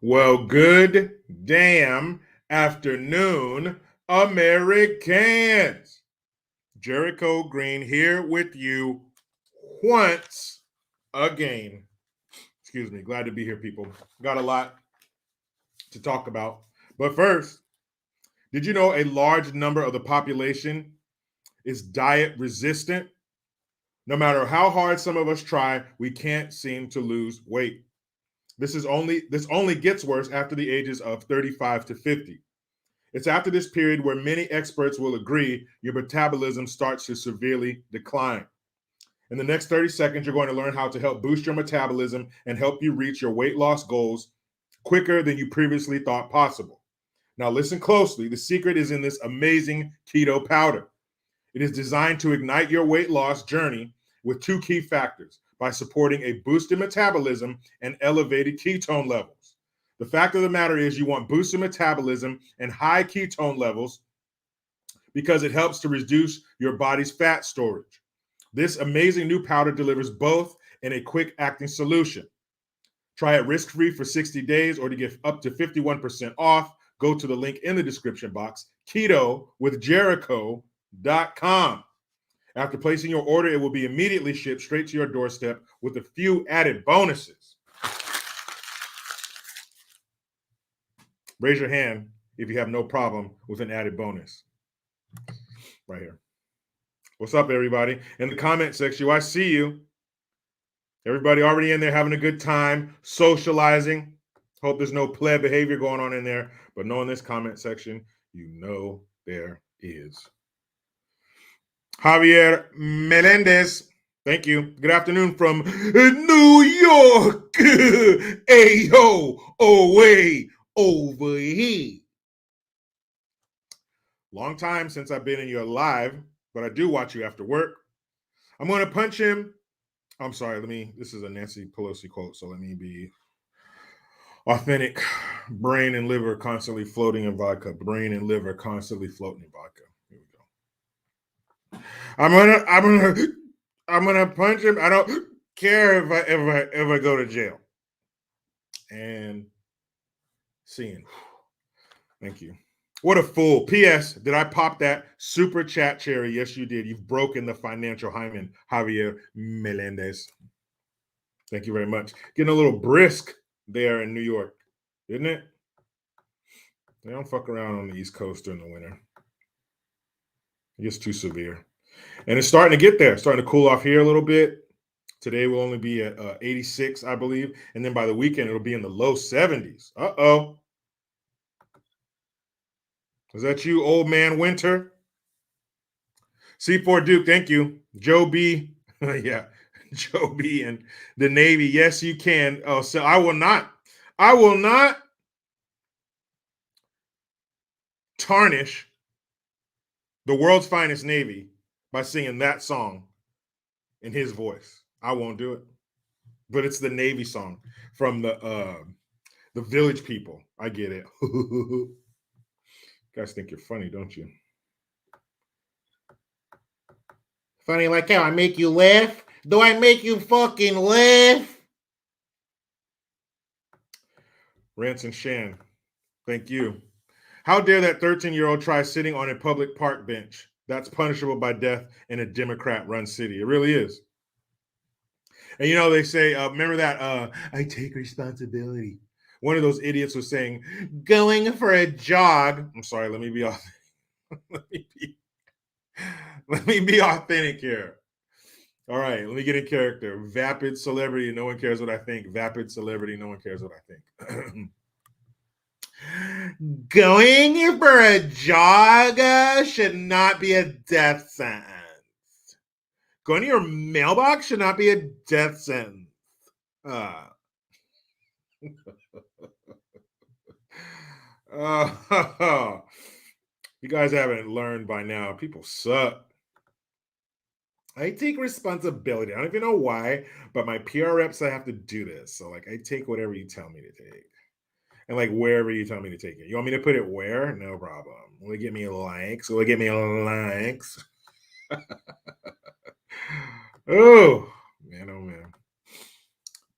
Well, good damn afternoon, Americans. Jericho Green here with you once again. Excuse me. Glad to be here, people. Got a lot to talk about. But first, did you know a large number of the population is diet resistant? No matter how hard some of us try, we can't seem to lose weight. This only gets worse after the ages of 35 to 50. It's after this period where many experts will agree your metabolism starts to severely decline. In the next 30 seconds, you're going to learn how to help boost your metabolism and help you reach your weight loss goals quicker than you previously thought possible. Now, listen closely. The secret is in this amazing keto powder. It is designed to ignite your weight loss journey with two key factors by supporting a boosted metabolism and elevated ketone levels. The fact of the matter is, you want boosted metabolism and high ketone levels because it helps to reduce your body's fat storage. This amazing new powder delivers both in a quick acting solution. Try it risk-free for 60 days, or to get up to 51% off, go to the link in the description box, ketowithjericho.com. After placing your order, it will be immediately shipped straight to your doorstep with a few added bonuses. Raise your hand if you have no problem with an added bonus. Right here. What's up, everybody? In the comment section, I see you. Everybody already in there having a good time, socializing. Hope there's no pleb behavior going on in there, but no, in this comment section, you know there is. Javier Melendez, thank you. Good afternoon from New York. Ayo, away, over here. Long time since I've been in your live, but I do watch you after work. I'm going to punch him. I'm sorry, this is a Nancy Pelosi quote, so let me be authentic. Brain and liver constantly floating in vodka. Brain and liver constantly floating in vodka. Here we go. I'm gonna punch him. I don't care if I go to jail. And seeing. Thank you. What a fool. P.S. Did I pop that super chat cherry? Yes, you did. You've broken the financial hymen, Javier Melendez. Thank you very much. Getting a little brisk there in New York, isn't it? They don't fuck around on the East Coast during the winter. It gets too severe. And it's starting to get there, starting to cool off here a little bit. Today will only be at 86, I believe. And then by the weekend, it'll be in the low 70s. Uh-oh. Is that you, old man Winter? C4 Duke, thank you. Joe B. Yeah, Joe B. and the Navy. Yes, you can. Oh, so I will not tarnish the world's finest Navy by singing that song in his voice. I won't do it. But it's the Navy song from the Village People. I get it. You guys think you're funny, don't you? Funny like how I make you laugh? Do I make you fucking laugh? Ranson Shan, thank you. How dare that 13-year-old try sitting on a public park bench? That's punishable by death in a Democrat-run city. It really is. And you know, they say, remember that, I take responsibility. One of those idiots was saying, going for a jog. I'm sorry, let me be let me be authentic here. All right, let me get in character. Vapid celebrity, no one cares what I think. Vapid celebrity, no one cares what I think. Going for a jog should not be a death sentence. Going to your mailbox should not be a death sentence. You guys haven't learned by now. People suck. I take responsibility. I don't even know why, but my PR reps say I have to do this. So, like, I take whatever you tell me to take. And, like, wherever you tell me to take it. You want me to put it where? No problem. Will it get me likes? Will it get me likes? Oh, man, oh, man.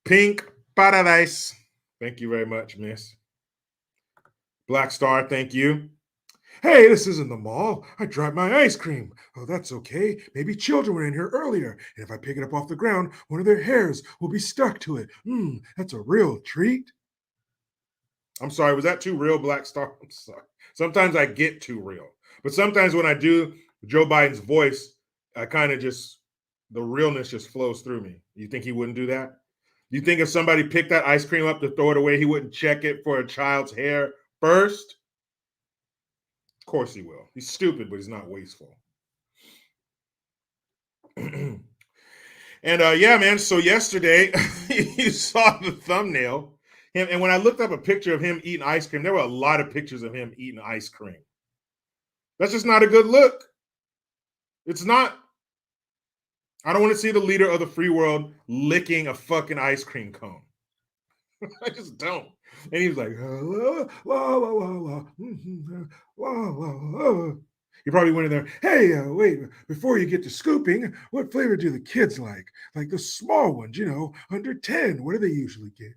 Pink Paradise. Thank you very much, miss. Black Star, thank you. Hey, this isn't the mall. I dropped my ice cream. Oh, that's okay. Maybe children were in here earlier, and if I pick it up off the ground, one of their hairs will be stuck to it. That's a real treat. I'm sorry, was that too real, Black Star? I'm sorry. Sometimes I get too real. But sometimes when I do Joe Biden's voice, I kind of just, the realness just flows through me. You think he wouldn't do that? You think if somebody picked that ice cream up to throw it away, he wouldn't check it for a child's hair first? Of course he will. He's stupid, but he's not wasteful. And yeah, man. So yesterday, you saw the thumbnail. And when I looked up a picture of him eating ice cream, there were a lot of pictures of him eating ice cream. That's just not a good look. It's not. I don't want to see the leader of the free world licking a fucking ice cream cone. I just don't. And he was like, la, la, la, la, la, la, la. He probably went in there, hey, wait, before you get to scooping, what flavor do the kids like? Like the small ones, under 10. What do they usually get?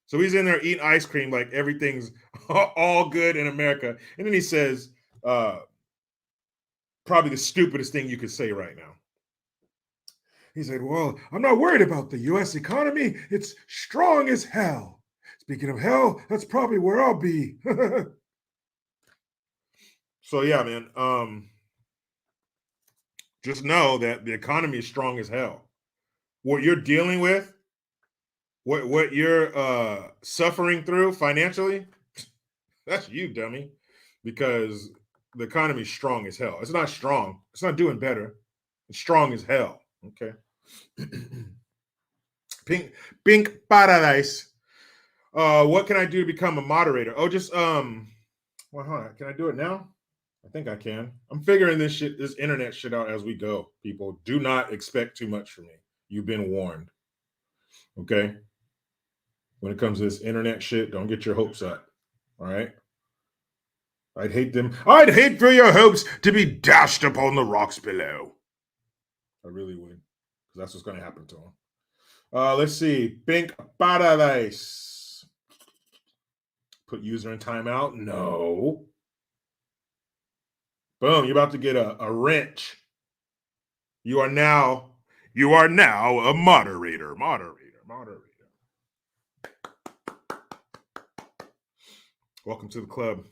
So he's in there eating ice cream like everything's all good in America. And then he says, probably the stupidest thing you could say right now. He said, well, I'm not worried about the U.S. economy. It's strong as hell. Speaking of hell, that's probably where I'll be. So yeah, man, just know that the economy is strong as hell. What you're dealing with, what you're suffering through financially, that's you, dummy, because the economy is strong as hell. It's not strong. It's not doing better. It's strong as hell. Okay. Pink Paradise. What can I do to become a moderator? Oh, just well, hold on. Can I do it now? I think I can. I'm figuring this internet shit out as we go. People, do not expect too much from me. You've been warned. Okay. When it comes to this internet shit, don't get your hopes up. All right. I'd hate for your hopes to be dashed upon the rocks below. I really would, because that's what's going to happen to them. Let's see. Pink Paradise. Put user in timeout. No. Boom. You're about to get a wrench. You are now a moderator. Welcome to the club.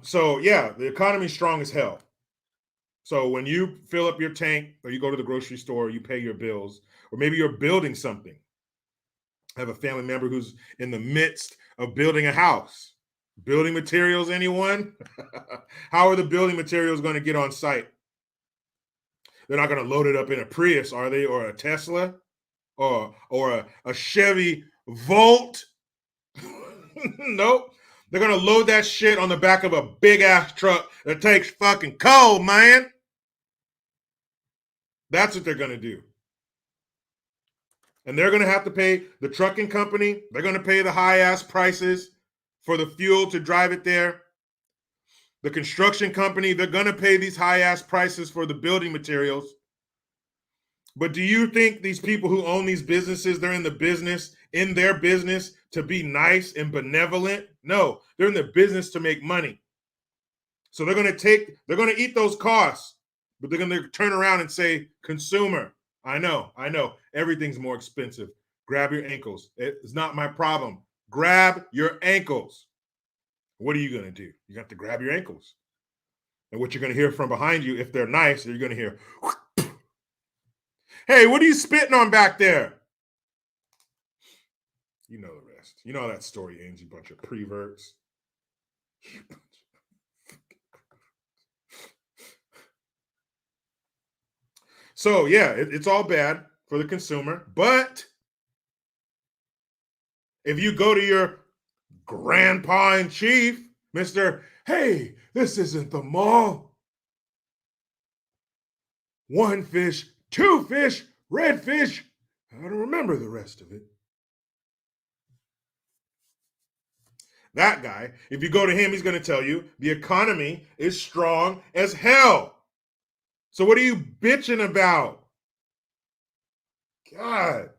So yeah, the economy's strong as hell. So when you fill up your tank or you go to the grocery store, you pay your bills, or maybe you're building something. I have a family member who's in the midst of building a house. Building materials, anyone? How are the building materials going to get on site? They're not going to load it up in a Prius, are they? Or a Tesla? Or a Chevy Volt? Nope. They're going to load that shit on the back of a big-ass truck that takes fucking coal, man. That's what they're going to do. And they're going to have to pay the trucking company. They're going to pay the high-ass prices for the fuel to drive it there. The construction company, they're going to pay these high-ass prices for the building materials. But do you think these people who own these businesses, they're in their business to be nice and benevolent? No, they're in the business to make money. So they're going to eat those costs, but they're going to turn around and say, consumer, I know, everything's more expensive. Grab your ankles. It's not my problem. Grab your ankles. What are you going to do? You have to grab your ankles. And what you're going to hear from behind you, if they're nice, you're going to hear, hey, what are you spitting on back there? You know the rest. You know how that story ends, you bunch of preverts. So, yeah, it's all bad for the consumer. But if you go to your grandpa in chief, Mr. Hey, this isn't the mall. One fish, two fish, red fish. I don't remember the rest of it. That guy, if you go to him, he's going to tell you the economy is strong as hell. So what are you bitching about? God.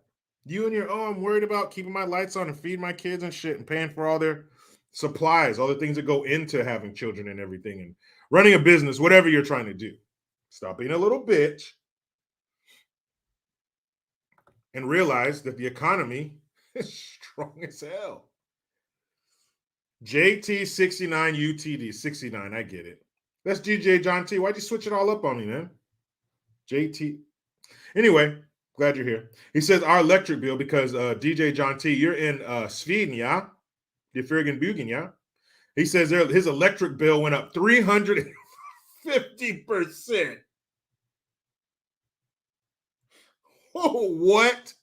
You and your, oh, I'm worried about keeping my lights on and feeding my kids and shit and paying for all their supplies, all the things that go into having children and everything and running a business, whatever you're trying to do. Stop being a little bitch and realize that the economy is strong as hell. JT69 UTD 69, I get it. That's DJ John T. Why'd you switch it all up on me, man? JT. Anyway, glad you're here. He says our electric bill, because DJ John T, you're in Sweden, yeah? The Bergen, yeah? He says his electric bill went up 350%. Oh, what?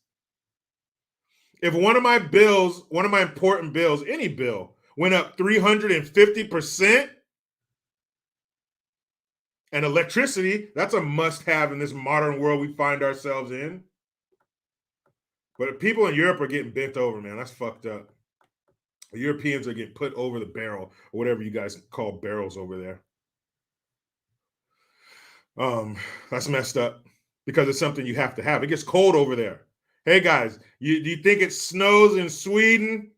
If one of my bills, one of my important bills, any bill, went up 350%, and electricity, that's a must-have in this modern world we find ourselves in. But people in Europe are getting bent over, man. That's fucked up. The Europeans are getting put over the barrel, or whatever you guys call barrels over there. That's messed up because it's something you have to have. It gets cold over there. Hey guys, do you think it snows in Sweden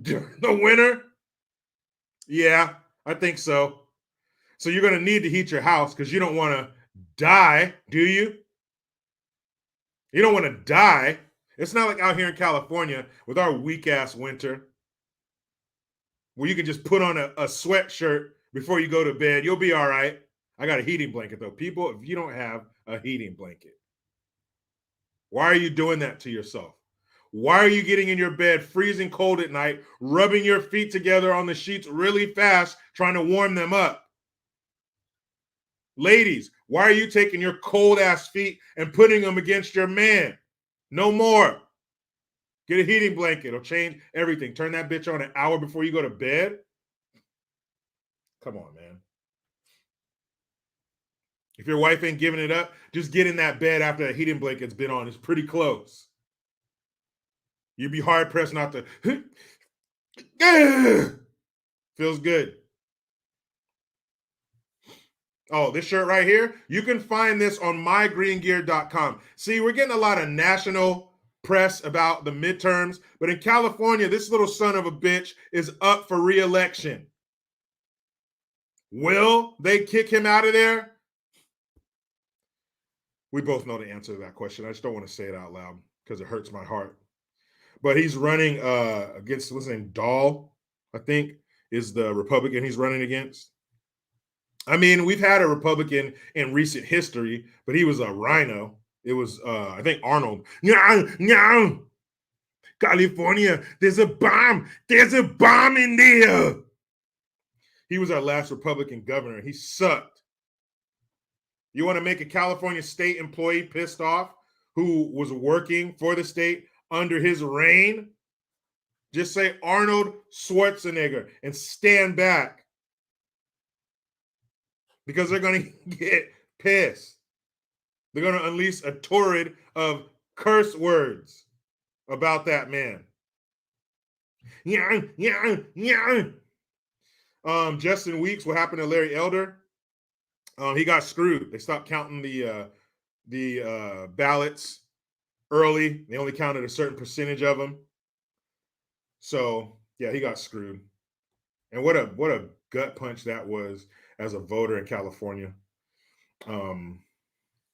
during the winter? Yeah, I think so. So you're going to need to heat your house because you don't want to die, do you? You don't want to die. It's not like out here in California with our weak ass winter where you can just put on a sweatshirt before you go to bed. You'll be all right. I got a heating blanket though. People, if you don't have a heating blanket, why are you doing that to yourself? Why are you getting in your bed freezing cold at night, rubbing your feet together on the sheets really fast, trying to warm them up? Ladies, why are you taking your cold ass feet and putting them against your man? No more. Get a heating blanket. It'll change everything. Turn that bitch on an hour before you go to bed. Come on, man. If your wife ain't giving it up, just get in that bed after that heating blanket's been on. It's pretty close. You'd be hard pressed not to. Feels good. Oh, this shirt right here, you can find this on mygreengear.com. See, we're getting a lot of national press about the midterms, but in California, this little son of a bitch is up for re-election. Will they kick him out of there? We both know the answer to that question. I just don't want to say it out loud because it hurts my heart. But he's running against, what's his name, Dahl, I think, is the Republican he's running against. I mean, we've had a Republican in recent history, but he was a rhino. It was, I think, Arnold. No, California, there's a bomb. There's a bomb in there. He was our last Republican governor. He sucked. You want to make a California state employee pissed off who was working for the state under his reign? Just say Arnold Schwarzenegger and stand back. Because they're going to get pissed. They're going to unleash a torrent of curse words about that man. Justin Weeks, what happened to Larry Elder? He got screwed. They stopped counting the ballots early. They only counted a certain percentage of them. So yeah, he got screwed. And what a gut punch that was as a voter in California,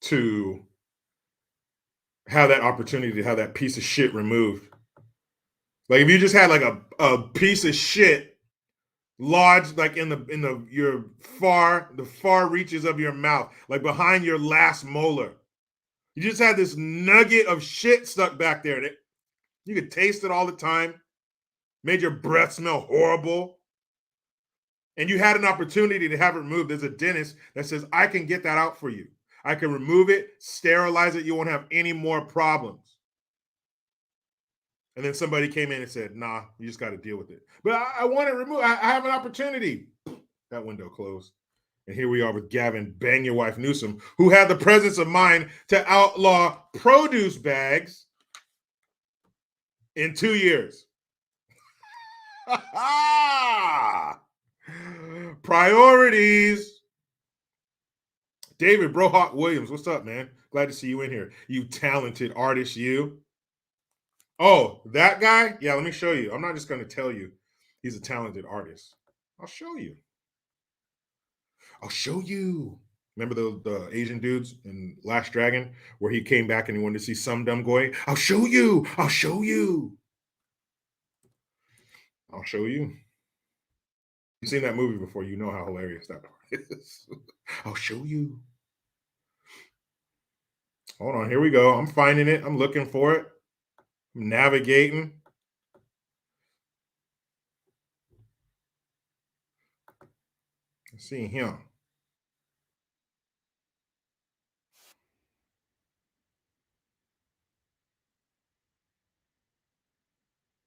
to have that opportunity to have that piece of shit removed. Like if you just had like a piece of shit lodged like in the far reaches of your mouth, like behind your last molar. You just had this nugget of shit stuck back there. That you could taste it all the time. Made your breath smell horrible. And you had an opportunity to have it removed. There's a dentist that says, I can get that out for you. I can remove it, sterilize it. You won't have any more problems. And then somebody came in and said, nah, you just got to deal with it. But I want it removed. I have an opportunity. That window closed. And here we are with Gavin Bang Your Wife Newsom, who had the presence of mind to outlaw produce bags in 2 years. Priorities. David Brohawk Williams, what's up, man? Glad to see you in here. You talented artist, you. Oh, that guy? Yeah, let me show you. I'm not just going to tell you he's a talented artist. I'll show you. I'll show you. Remember the Asian dudes in Last Dragon where he came back and he wanted to see some dumb boy? I'll show you. I'll show you. I'll show you. You've seen that movie before. You know how hilarious that is. I'll show you. Hold on. Here we go. I'm finding it. I'm looking for it. I'm navigating. See him.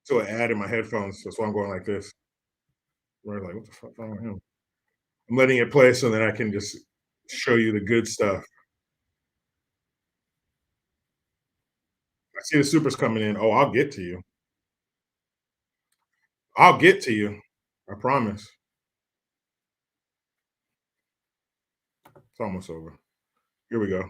So an ad in my headphones. That's why I'm going like this. Where like, what the fuck wrong with him? I'm letting it play so that I can just show you the good stuff. I see the supers coming in. Oh, I'll get to you. I'll get to you. I promise. It's almost over. Here we go.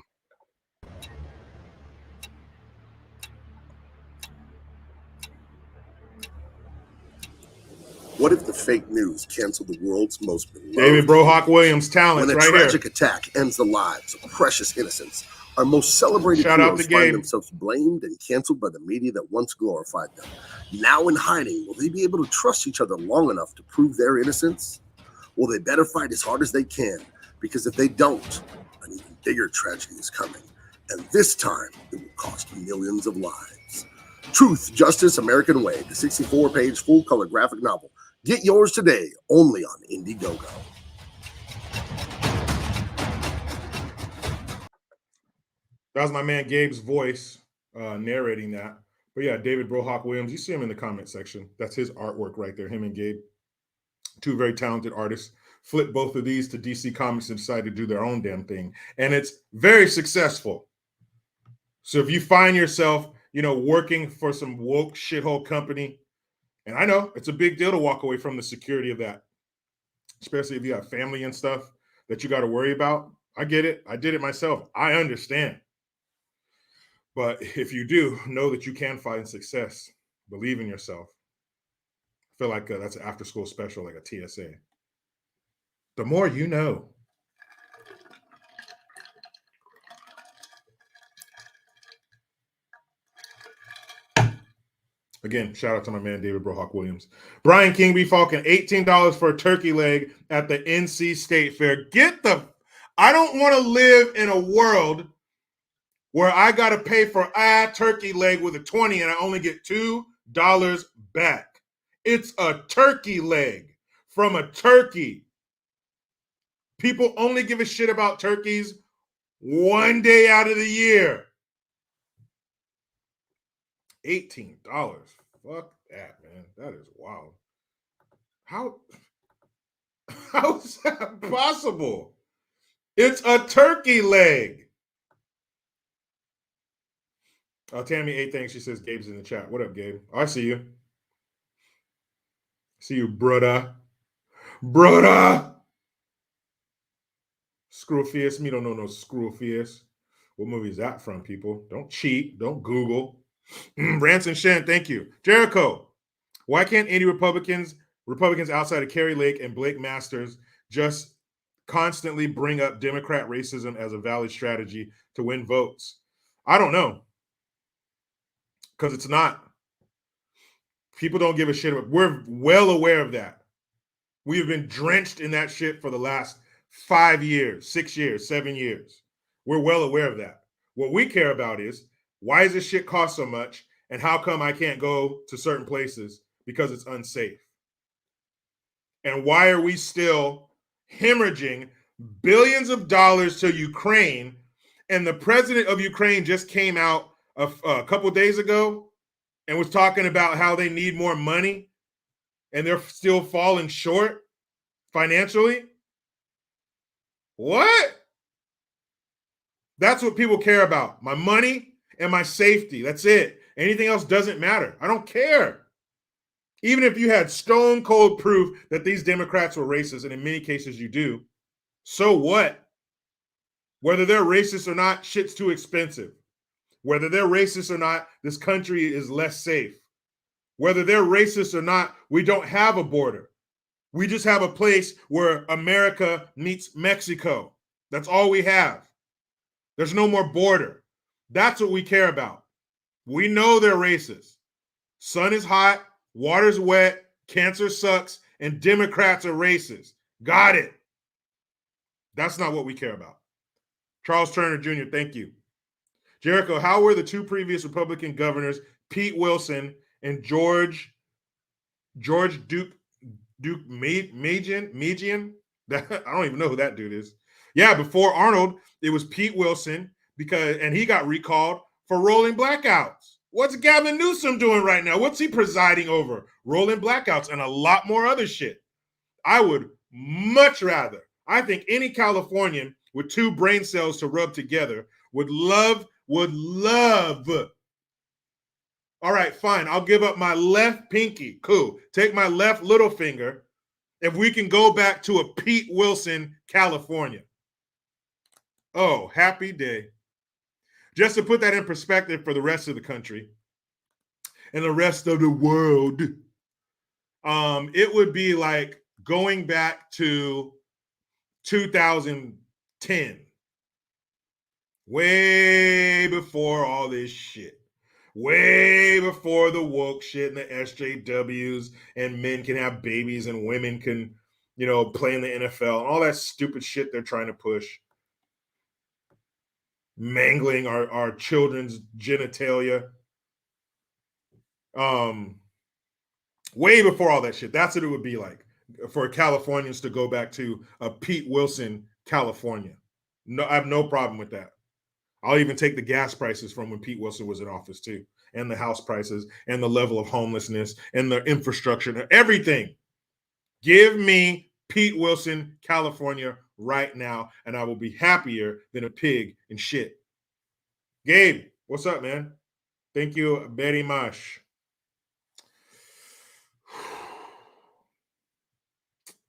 What if the fake news canceled the world's most beloved? David Brohawk Williams, talent when a right tragic here. attack ends the lives of precious innocents, our most celebrated Shout out heroes to Gabe. find themselves blamed and canceled by the media that once glorified them. Now in hiding, will they be able to trust each other long enough to prove their innocence? Well, they better fight as hard as they can, because if they don't, an even bigger tragedy is coming. And this time, it will cost millions of lives. Truth, Justice, American Way, the 64-page full-color graphic novel. Get yours today, only on Indiegogo. That was my man Gabe's voice narrating that. But yeah, David Brohawk Williams, you see him in the comment section. That's his artwork right there, him and Gabe. Two very talented artists. Flip both of these to DC Comics and decided to do their own damn thing. And it's very successful. So if you find yourself, working for some woke shithole company, and I know it's a big deal to walk away from the security of that, especially if you have family and stuff that you got to worry about. I get it. I did it myself. I understand. But if you do, know that you can find success. Believe in yourself. I feel like that's an after-school special, like a TSA. The more you know. Again, shout out to my man, David Brohawk Williams. Brian King B. Falcon, $18 for a turkey leg at the NC State Fair. I don't want to live in a world where I got to pay for a turkey leg with a 20 and I only get $2 back. It's a turkey leg from a turkey. People only give a shit about turkeys one day out of the year. $18. Fuck that, man. That is wild. How is that possible? It's a turkey leg. Tammy A thinks she says Gabe's in the chat. What up, Gabe? I see you. See you, brother. Brother. Screwfiest. Me don't know no Screwfiest. What movie is that from, people? Don't cheat. Don't Google. Ranson Shen, thank you. Jericho. Why can't any Republicans outside of Kerry Lake and Blake Masters just constantly bring up Democrat racism as a valid strategy to win votes? I don't know. Because it's not. People don't give a shit about. We're well aware of that. We have been drenched in that shit for the last 5 years, 6 years, 7 years. We're well aware of that. What we care about is, why does this shit cost so much? And how come I can't go to certain places? Because it's unsafe. And why are we still hemorrhaging billions of dollars to Ukraine? And the president of Ukraine just came out a couple days ago and was talking about how they need more money and they're still falling short financially. What? That's what people care about. My money and my safety. That's it. Anything else doesn't matter. I don't care. Even if you had stone cold proof that these Democrats were racist, and in many cases you do, so what? Whether they're racist or not, shit's too expensive. Whether they're racist or not, this country is less safe. Whether they're racist or not, we don't have a border. We just have a place where America meets Mexico. That's all we have. There's no more border. That's what we care about. We know they're racist. Sun is hot, water's wet, cancer sucks, and Democrats are racist. Got it. That's not what we care about. Charles Turner Jr., thank you. Jericho, how were the two previous Republican governors, Pete Wilson and George Duke Mejian? I don't even know who that dude is. Yeah, before Arnold, it was Pete Wilson and he got recalled for rolling blackouts. What's Gavin Newsom doing right now? What's he presiding over? Rolling blackouts and a lot more other shit. I would much rather, I think any Californian with two brain cells to rub together would love. All right, fine. I'll give up my left pinky. Cool. Take my left little finger if we can go back to a Pete Wilson, California. Oh, happy day. Just to put that in perspective for the rest of the country and the rest of the world, it would be like going back to 2010, way before all this shit, way before the woke shit and the SJWs and men can have babies and women can, play in the NFL and all that stupid shit they're trying to push. Mangling our children's genitalia. Way before all that shit. That's what it would be like for Californians to go back to a Pete Wilson, California. No, I have no problem with that. I'll even take the gas prices from when Pete Wilson was in office too, and the house prices and the level of homelessness and the infrastructure and everything. Give me Pete Wilson, California right now, and I will be happier than a pig in shit. Gabe, what's up, man? Thank you very much.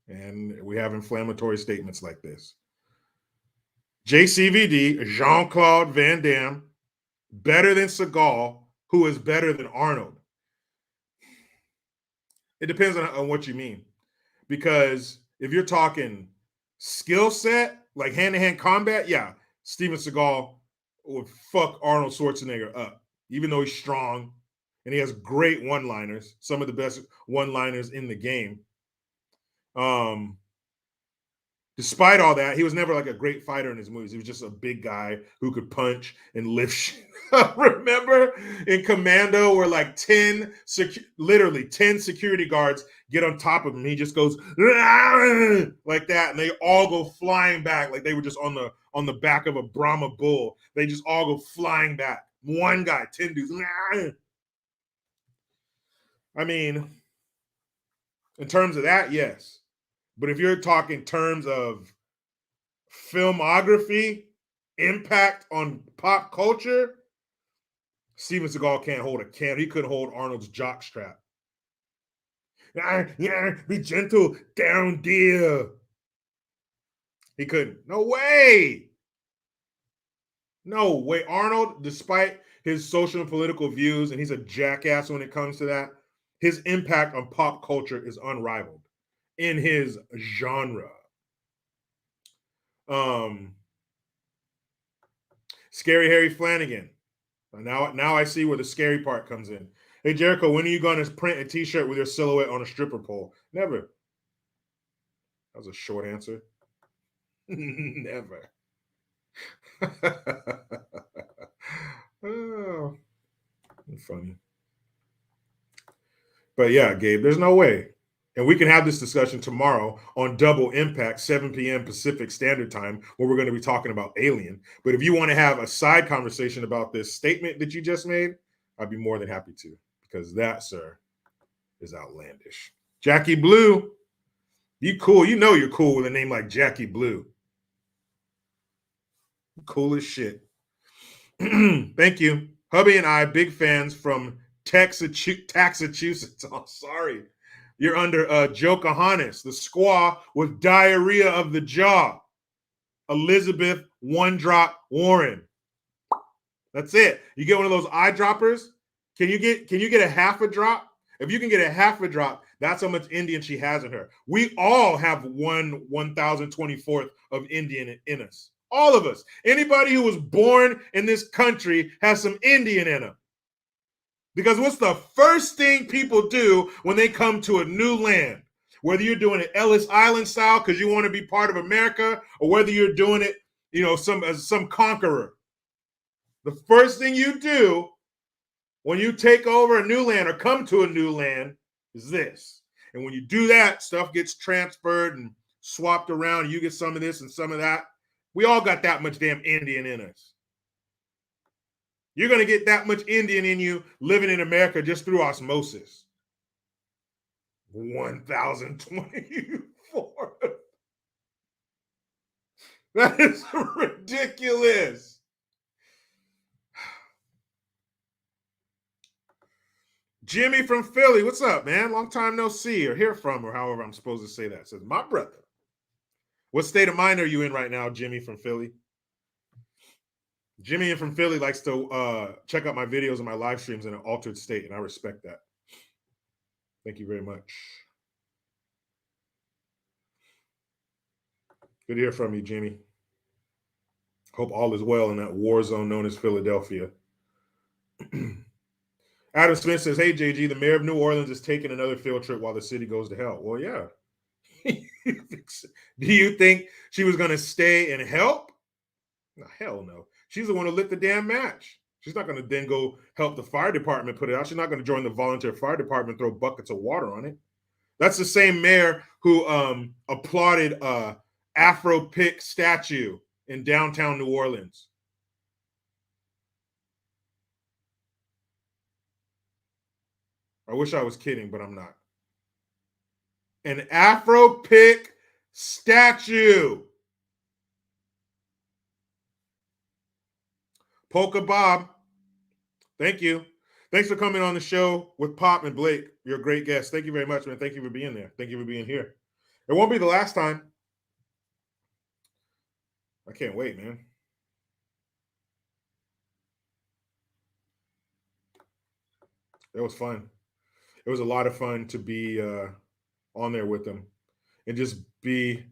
And we have inflammatory statements like this. JCVD, Jean-Claude Van Damme, better than Seagal, who is better than Arnold. It depends on what you mean. Because if you're talking skill set, like hand-to-hand combat, yeah, Steven Seagal would fuck Arnold Schwarzenegger up, even though he's strong and he has great one-liners, some of the best one-liners in the game. Despite all that, he was never like a great fighter in his movies. He was just a big guy who could punch and lift shit. Remember in Commando where like 10 security guards get on top of him. He just goes like that, and they all go flying back like they were just on the back of a Brahma bull. They just all go flying back. One guy, 10 dudes. I mean, in terms of that, yes. But if you're talking terms of filmography, impact on pop culture, Steven Seagal can't hold a can. He couldn't hold Arnold's jockstrap. Yeah, be gentle, down dear. He couldn't. No way. No way. Arnold, despite his social and political views, and he's a jackass when it comes to that, his impact on pop culture is unrivaled in his genre. Scary Harry Flanagan. Now I see where the scary part comes in. Hey, Jericho, when are you going to print a t-shirt with your silhouette on a stripper pole? Never. That was a short answer. Never. Oh, funny. But yeah, Gabe, there's no way. And we can have this discussion tomorrow on Double Impact, 7 p.m. Pacific Standard Time, where we're going to be talking about Alien. But if you want to have a side conversation about this statement that you just made, I'd be more than happy to, because that, sir, is outlandish. Jackie Blue, you cool. You know you're cool with a name like Jackie Blue. Cool as shit. Thank you. Hubby and I, big fans from Massachusetts. Oh, sorry. You're under Joe Kahanis, the squaw with diarrhea of the jaw. Elizabeth One Drop Warren. That's it. You get one of those eyedroppers. Can you get a half a drop? If you can get a half a drop, that's how much Indian she has in her. We all have 1,024th of Indian in us. All of us. Anybody who was born in this country has some Indian in them. Because what's the first thing people do when they come to a new land? Whether you're doing it Ellis Island style because you want to be part of America, or whether you're doing it, as some conqueror. The first thing you do when you take over a new land or come to a new land is this. And when you do that, stuff gets transferred and swapped around. You get some of this and some of that. We all got that much damn Indian in us. You're going to get that much Indian in you living in America just through osmosis. 1,024. That is ridiculous. Jimmy from Philly, what's up, man? Long time no see or hear from, or however I'm supposed to say that. Says, my brother. What state of mind are you in right now, Jimmy from Philly? Jimmy from Philly likes to check out my videos and my live streams in an altered state, and I respect that. Thank you very much. Good to hear from you, Jimmy. Hope all is well in that war zone known as Philadelphia. Adam Smith says, hey, JG, the mayor of New Orleans is taking another field trip while the city goes to hell. Well, yeah. Do you think she was going to stay and help? No, hell no. She's the one who lit the damn match. She's not going to then go help the fire department put it out. She's not going to join the volunteer fire department, throw buckets of water on it. That's the same mayor who applauded Afro Pick statue in downtown New Orleans. I wish I was kidding, but I'm not. An Afro Pick statue. Polka Bob, thank you. Thanks for coming on the show with Pop and Blake. You're a great guest. Thank you very much, man. Thank you for being there. Thank you for being here. It won't be the last time. I can't wait, man. It was fun. It was a lot of fun to be on there with them and just be,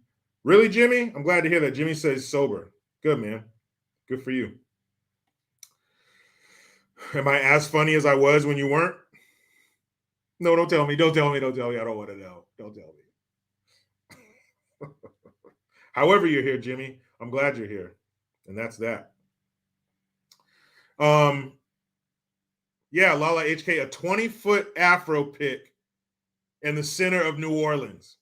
really, Jimmy? I'm glad to hear that. Jimmy says sober. Good, man. Good for you. Am I as funny as I was when you weren't? No, don't tell me. Don't tell me. Don't tell me. I don't want to know. Don't tell me. However you're here, Jimmy, I'm glad you're here. And that's that. Yeah, Lala HK, a 20-foot Afro pick in the center of New Orleans.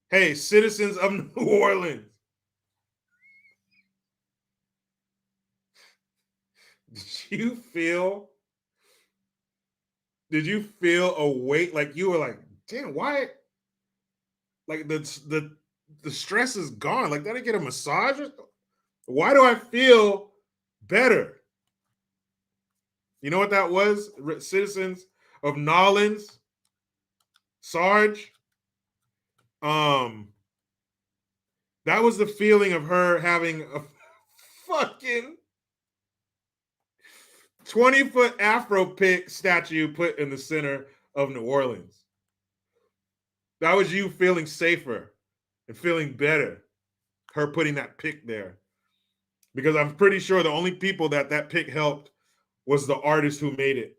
Hey, citizens of New Orleans. Did you feel a weight? Like you were like, damn, why? Like the stress is gone. Like, did I get a massage? Why do I feel better? You know what that was? Citizens of Nolens, Sarge. That was the feeling of her having a fucking 20-foot Afro pick statue put in the center of New Orleans. That was you feeling safer and feeling better. Her putting that pick there. Because I'm pretty sure the only people that pick helped was the artist who made it.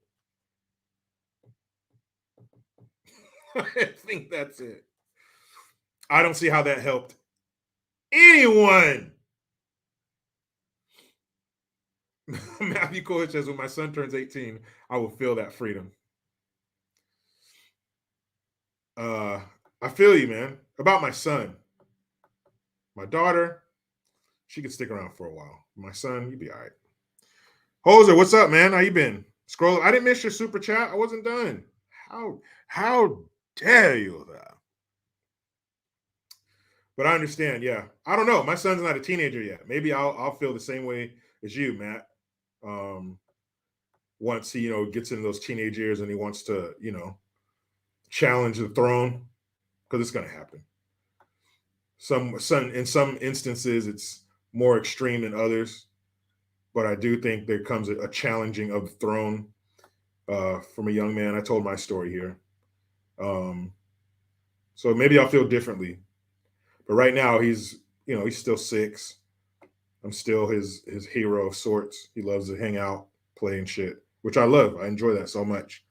I think that's it. I don't see how that helped anyone. Matthew Coach says, when my son turns 18, I will feel that freedom. I feel you, man. About my son. My daughter, she could stick around for a while. My son, you'd be all right. Hoser, what's up, man? How you been? Scroll. I didn't miss your super chat. I wasn't done. How dare you that? But I understand, yeah. I don't know. My son's not a teenager yet. Maybe I'll feel the same way as you, Matt. Once he, gets into those teenage years and he wants to, challenge the throne, because it's going to happen. Some in some instances, it's more extreme than others. But I do think there comes a challenging of the throne from a young man. I told my story here. So maybe I'll feel differently. But right now, he's still 6. I'm still his hero of sorts. He loves to hang out, play and shit, which I love. I enjoy that so much.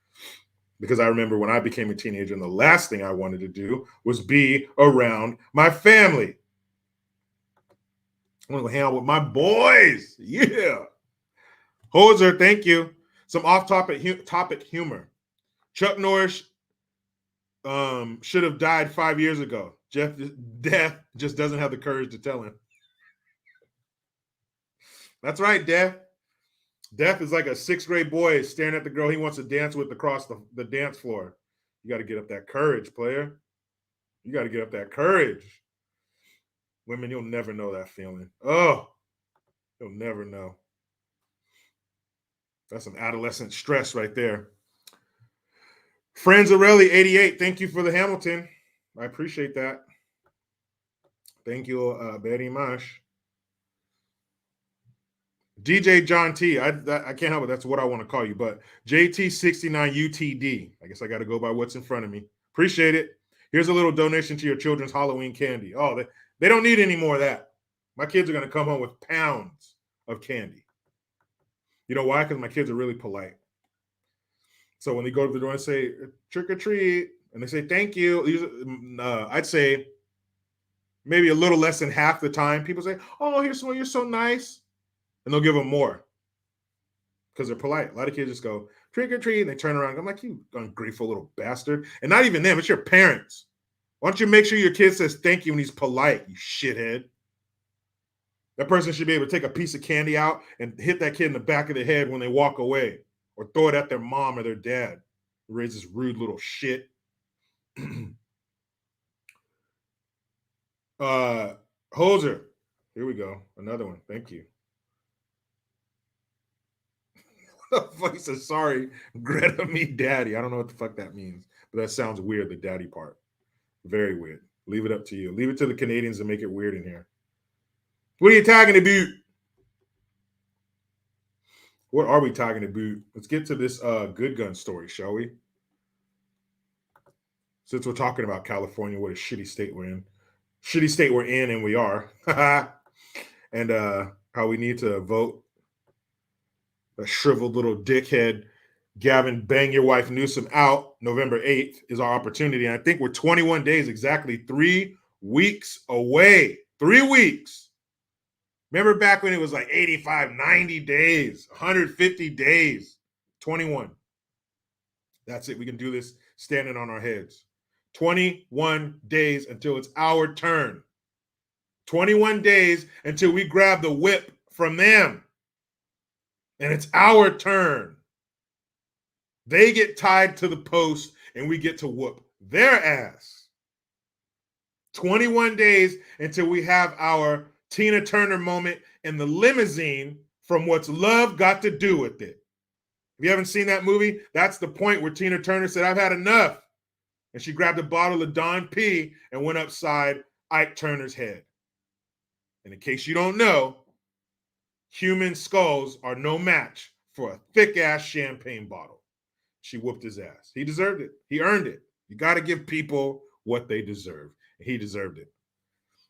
Because I remember when I became a teenager and the last thing I wanted to do was be around my family. I want to hang out with my boys. Yeah. Hoser, thank you. Some off-topic topic humor. Chuck Norris should have died 5 years ago. Death just doesn't have the courage to tell him. That's right, Death. Death is like a 6th grade boy staring at the girl he wants to dance with across the dance floor. You got to get up that courage, player. You got to get up that courage. Women, you'll never know that feeling. Oh, you'll never know. That's some adolescent stress right there. Franzarelli 88, thank you for the Hamilton. I appreciate that. Thank you very much. DJ John T, I can't help it. That's what I want to call you. But JT69UTD. I guess I got to go by what's in front of me. Appreciate it. Here's a little donation to your children's Halloween candy. Oh, they don't need any more of that. My kids are going to come home with pounds of candy. You know why? Because my kids are really polite. So when they go to the door and say, trick or treat, and they say, thank you, I'd say maybe a little less than half the time, people say, oh, here's one, you're so nice. And they'll give them more because they're polite. A lot of kids just go, trick or treat, and they turn around. I'm like, you ungrateful little bastard. And not even them, it's your parents. Why don't you make sure your kid says thank you when he's polite, you shithead? That person should be able to take a piece of candy out and hit that kid in the back of the head when they walk away, or throw it at their mom or their dad who raises rude little shit. Hoser. Here we go. Another one. Thank you. He says, sorry, Greta me daddy. I don't know what the fuck that means, but that sounds weird, the daddy part. Very weird. Leave it up to you. Leave it to the Canadians to make it weird in here. What are you talking about? What are we talking about? Let's get to this good gun story, shall we? Since we're talking about California, what a shitty state we're in. Shitty state we're in, and we are. And how we need to vote. A shriveled little dickhead, Gavin Bang Your Wife Newsom out November 8th is our opportunity. And I think we're 21 days, exactly 3 weeks away. 3 weeks. Remember back when it was like 85, 90 days, 150 days, 21. That's it. We can do this standing on our heads. 21 days until it's our turn. 21 days until we grab the whip from them. And it's our turn. They get tied to the post and we get to whoop their ass. 21 days until we have our Tina Turner moment in the limousine from What's Love Got to Do with It. If you haven't seen that movie, that's the point where Tina Turner said, I've had enough. And she grabbed a bottle of Don P and went upside Ike Turner's head. And in case you don't know, human skulls are no match for a thick-ass champagne bottle. She whooped his ass. He deserved it. He earned it. You got to give people what they deserve. He deserved it.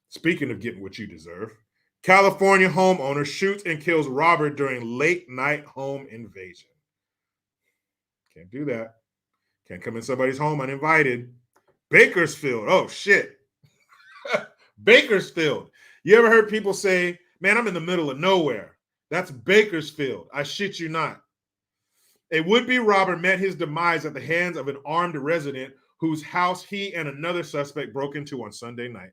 Speaking of getting what you deserve, California homeowner shoots and kills robber during late-night home invasion. Can't do that. Can't come in somebody's home uninvited. Bakersfield. Oh, shit. Bakersfield. You ever heard people say, man, I'm in the middle of nowhere? That's Bakersfield. I shit you not. A would-be robber met his demise at the hands of an armed resident whose house he and another suspect broke into on Sunday night.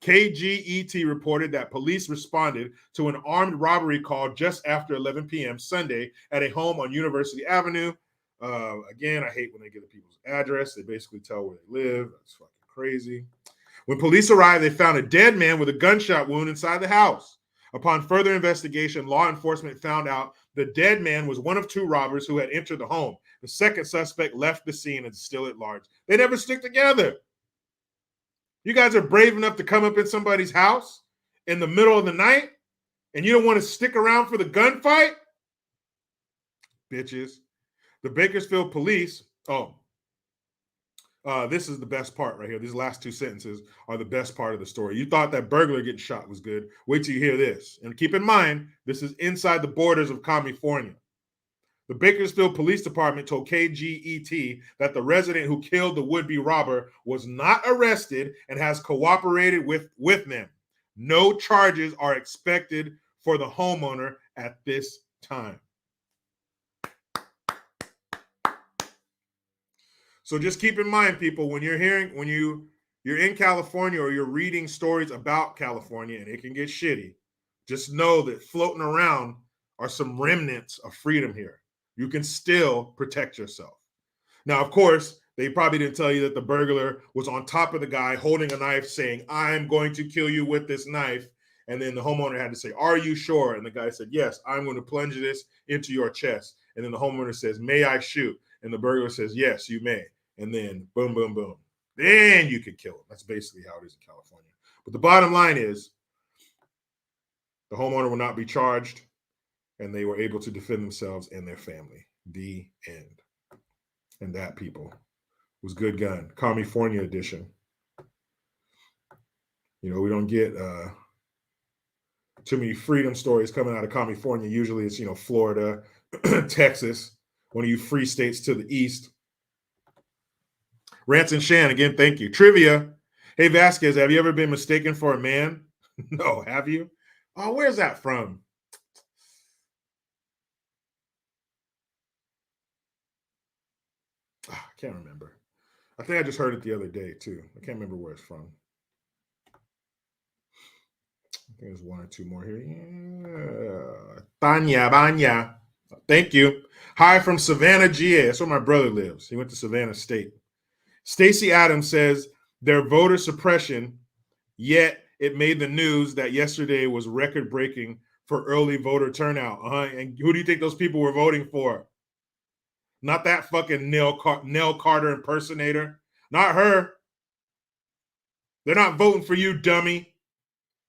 KGET reported that police responded to an armed robbery call just after 11 p.m. Sunday at a home on University Avenue. Again, I hate when they give the people's address. They basically tell where they live. That's fucking crazy. When police arrived, they found a dead man with a gunshot wound inside the house. Upon further investigation, law enforcement found out the dead man was one of 2 robbers who had entered the home. The second suspect left the scene and is still at large. They never stick together. You guys are brave enough to come up in somebody's house in the middle of the night and you don't want to stick around for the gunfight? Bitches. The Bakersfield police, this is the best part right here. These last two sentences are the best part of the story. You thought that burglar getting shot was good. Wait till you hear this. And keep in mind, this is inside the borders of California. The Bakersfield Police Department told KGET that the resident who killed the would-be robber was not arrested and has cooperated with them. No charges are expected for the homeowner at this time. So just keep in mind, people, when you're in California or you're reading stories about California and it can get shitty, just know that floating around are some remnants of freedom here. You can still protect yourself. Now, of course, they probably didn't tell you that the burglar was on top of the guy holding a knife saying, "I'm going to kill you with this knife." And then the homeowner had to say, "Are you sure?" And the guy said, "Yes, I'm going to plunge this into your chest." And then the homeowner says, "May I shoot?" And the burglar says, "Yes, you may." And then boom, boom, boom. Then you could kill him. That's basically how it is in California. But the bottom line is the homeowner will not be charged and they were able to defend themselves and their family. The end. And that, people, was Good Gun, California edition. You know, we don't get too many freedom stories coming out of California. Usually it's, Florida, Texas, one of you free states to the east. Rance and Shan, again, thank you. Trivia. Hey, Vasquez, have you ever been mistaken for a man? No, have you? Oh, where's that from? I can't remember. I think I just heard it the other day, too. I can't remember where it's from. I think there's one or two more here. Yeah. Tanya, Banya. Thank you. Hi from Savannah, GA. That's where my brother lives. He went to Savannah State. Stacey Adams says their voter suppression, yet it made the news that yesterday was record-breaking for early voter turnout. And who do you think those people were voting for? Not that fucking Nell Carter impersonator. Not her. They're not voting for you, dummy,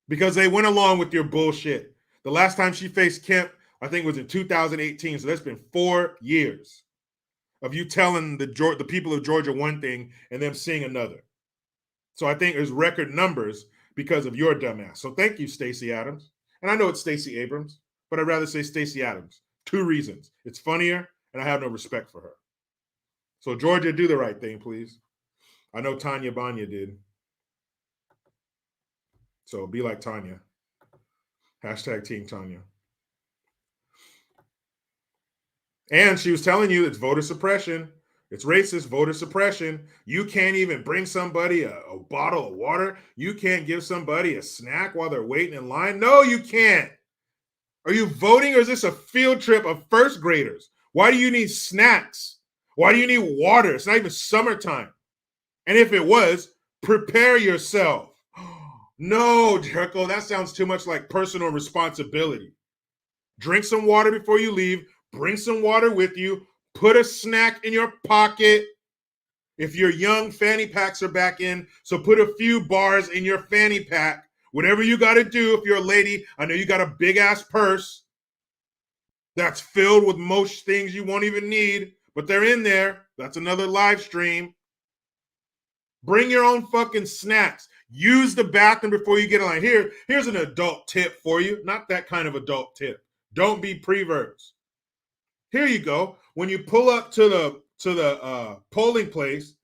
because they went along with your bullshit. The last time she faced Kemp, I think, was in 2018. So that's been 4 years of you telling the people of Georgia one thing and them seeing another. So I think there's record numbers because of your dumbass. So thank you, Stacey Adams. And I know it's Stacey Abrams, but I'd rather say Stacey Adams. 2 reasons. It's funnier, and I have no respect for her. So Georgia, do the right thing, please. I know Tanya Banya did. So be like Tanya. Hashtag Team Tanya. And she was telling you it's voter suppression. It's racist voter suppression. You can't even bring somebody a bottle of water. You can't give somebody a snack while they're waiting in line. No, you can't. Are you voting, or is this a field trip of first graders? Why do you need snacks? Why do you need water? It's not even summertime. And if it was, prepare yourself. No, Jericho, that sounds too much like personal responsibility. Drink some water before you leave. Bring some water with you. Put a snack in your pocket. If you're young, fanny packs are back in, so put a few bars in your fanny pack. Whatever you got to do, if you're a lady, I know you got a big-ass purse that's filled with most things you won't even need, but they're in there. That's another live stream. Bring your own fucking snacks. Use the bathroom before you get in line. Here's an adult tip for you. Not that kind of adult tip. Don't be preverts. Here you go. When you pull up to the polling place,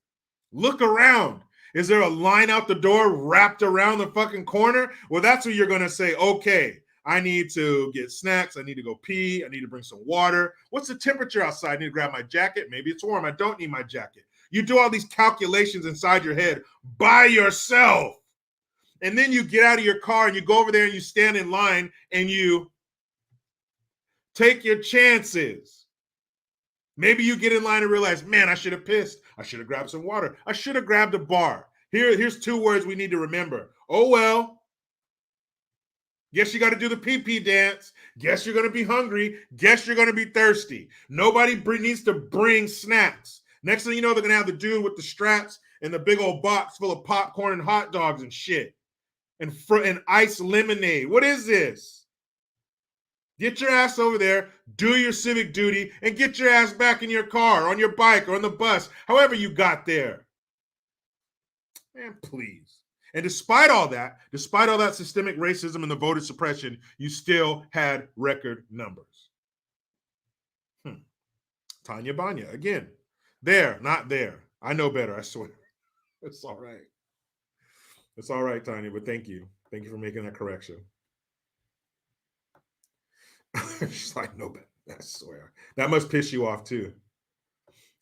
look around. Is there a line out the door wrapped around the fucking corner? Well, that's what you're going to say. Okay, I need to get snacks. I need to go pee. I need to bring some water. What's the temperature outside? I need to grab my jacket. Maybe it's warm. I don't need my jacket. You do all these calculations inside your head by yourself. And then you get out of your car and you go over there and you stand in line and you take your chances. Maybe you get in line and realize, man, I should have pissed. I should have grabbed some water. I should have grabbed a bar. Here's 2 words we need to remember. Oh, well. Guess you got to do the pee-pee dance. Guess you're going to be hungry. Guess you're going to be thirsty. Nobody needs to bring snacks. Next thing you know, they're going to have the dude with the straps in the big old box full of popcorn and hot dogs and shit, and iced lemonade. What is this? Get your ass over there, do your civic duty, and get your ass back in your car, on your bike, or on the bus, however you got there. Man, please. And despite all that systemic racism and the voter suppression, you still had record numbers. Tanya Banya, again. There, not there. I know better, I swear. It's all right. It's all right, Tanya, but thank you. Thank you for making that correction. She's like, no better, I swear. That must piss you off, too.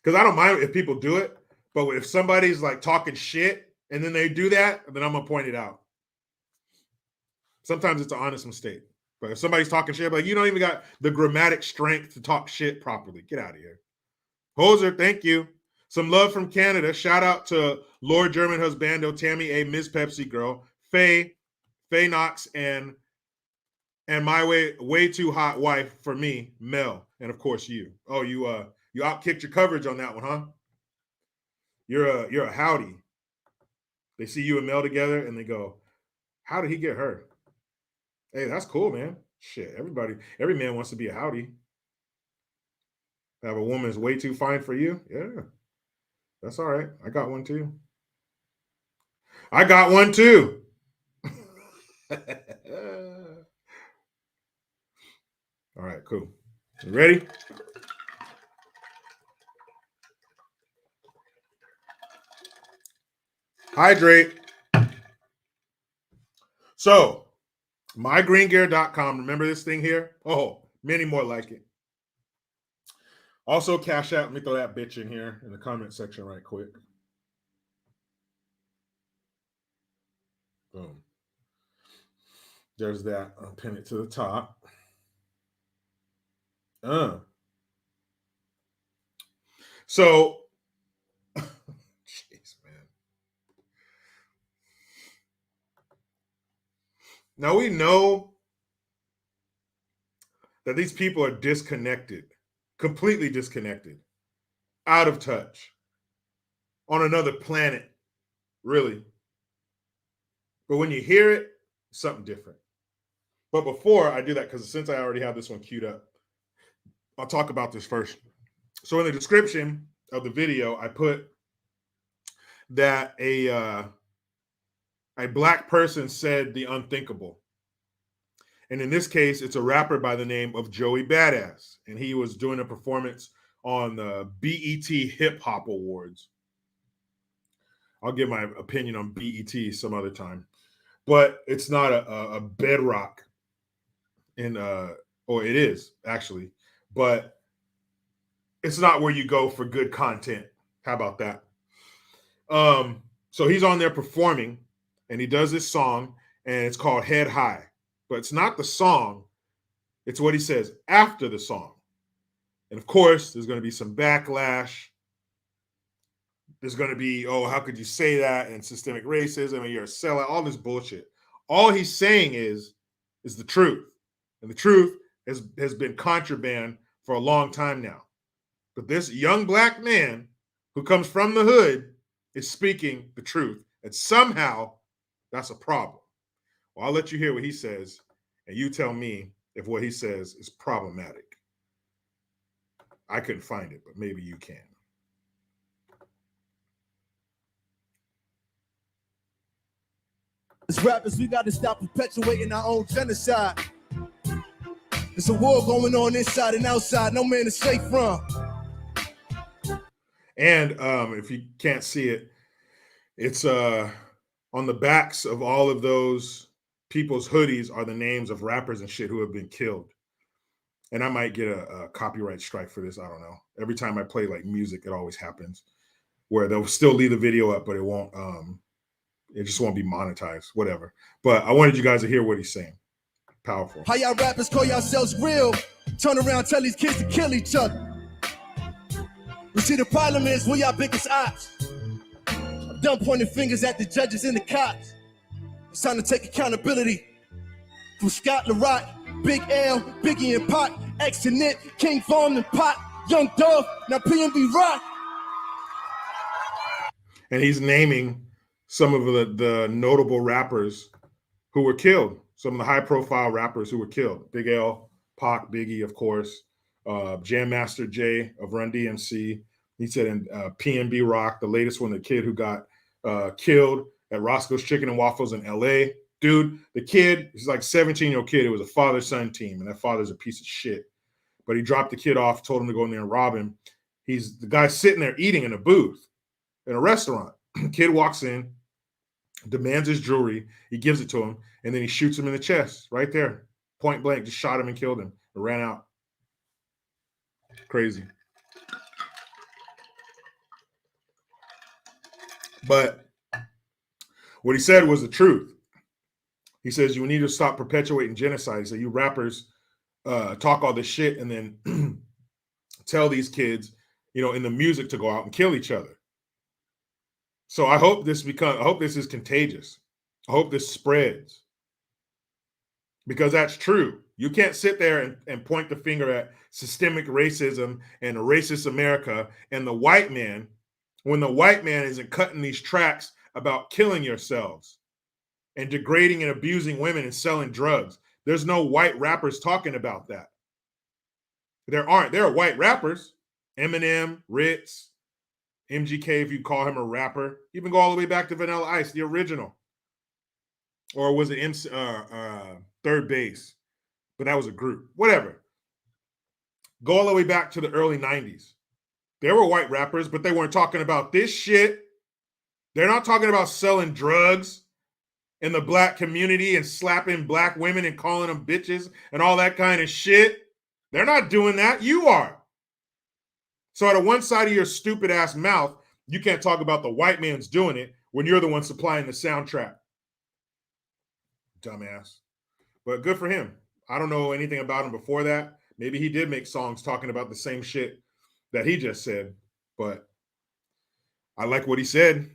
Because I don't mind if people do it, but if somebody's like talking shit and then they do that, then I'm going to point it out. Sometimes it's an honest mistake. But if somebody's talking shit, like, you don't even got the grammatic strength to talk shit properly. Get out of here. Hoser, thank you. Some love from Canada. Shout out to Lord German Husbando, Tammy A, Ms. Pepsi Girl, Faye Knox, and my way too hot wife for me, Mel, and of course you. Oh, you outkicked your coverage on that one, huh? You're a howdy. They see you and Mel together and they go, how did he get her? Hey, that's cool, man. Shit, every man wants to be a howdy. Have a woman's way too fine for you? Yeah, that's all right. I got one too. All right, cool. You ready? Hydrate. So, mygreengear.com. Remember this thing here? Oh, many more like it. Also, Cash App. Let me throw that bitch in here in the comment section right quick. Boom. There's that. I'll pin it to the top. So, jeez, man. Now we know that these people are disconnected, completely disconnected, out of touch, on another planet, really. But when you hear it, it's something different. But before I do that, because since I already have this one queued up, I'll talk about this first. So in the description of the video, I put that a black person said the unthinkable. And in this case, it's a rapper by the name of Joey Badass. And he was doing a performance on the BET Hip Hop Awards. I'll give my opinion on BET some other time. But it's not a bedrock or it is actually, but it's not where you go for good content. How about that? So he's on there performing and he does this song and it's called Head High, but it's not the song. It's what he says after the song. And of course, there's going to be some backlash. There's going to be, oh, how could you say that? And systemic racism, and you're a sellout, all this bullshit. All he's saying is the truth. And the truth has been contraband for a long time now. But this young black man who comes from the hood is speaking the truth. And somehow that's a problem. Well, I'll let you hear what he says, and you tell me if what he says is problematic. I couldn't find it, but maybe you can. As rappers, we got to stop perpetuating our own genocide. There's a war going on inside and outside. No man is safe from. And if you can't see it, it's on the backs of all of those people's hoodies are the names of rappers and shit who have been killed. And I might get a copyright strike for this. I don't know. Every time I play like music, it always happens where they'll still leave the video up, but it won't. It just won't be monetized, whatever. But I wanted you guys to hear what he's saying. Powerful. How y'all rappers call yourselves real? Turn around, tell these kids to kill each other. We see the parliaments where y'all biggest ops. I'm done pointing fingers at the judges and the cops. It's time to take accountability. From Scott LaRock, Big L, Biggie and Pot, X and Nip, King Von and Pot, Young Dove, now PNB Rock. And he's naming some of the notable rappers who were killed, some of the high-profile rappers who were killed. Big L, Pac, Biggie, of course, Jam Master Jay of Run DMC. He said in PNB Rock, the latest one, the kid who got killed at Roscoe's Chicken and Waffles in L.A. Dude, the kid, he's like a 17-year-old kid. It was a father-son team, and that father's a piece of shit. But he dropped the kid off, told him to go in there and rob him. He's the guy sitting there eating in a booth in a restaurant. Kid walks in, demands his jewelry. He gives it to him, and then he shoots him in the chest right there. Point blank, just shot him and killed him and ran out. Crazy. But what he said was the truth. He says, you need to stop perpetuating genocide. He said, you rappers talk all this shit and then tell these kids, in the music to go out and kill each other. So I hope this is contagious. I hope this spreads. Because that's true. You can't sit there and point the finger at systemic racism and a racist America and the white man when the white man isn't cutting these tracks about killing yourselves and degrading and abusing women and selling drugs. There's no white rappers talking about that. There aren't. There are white rappers. Eminem, Ritz, MGK, if you call him a rapper. Even go all the way back to Vanilla Ice, the original. Or was it Third Base? But that was a group. Whatever. Go all the way back to the early 90s. There were white rappers, but they weren't talking about this shit. They're not talking about selling drugs in the black community and slapping black women and calling them bitches and all that kind of shit. They're not doing that. You are. So out of one side of your stupid ass mouth, you can't talk about the white man's doing it when you're the one supplying the soundtrack. Dumbass. But good for him. I don't know anything about him before that. Maybe he did make songs talking about the same shit that he just said. But I like what he said.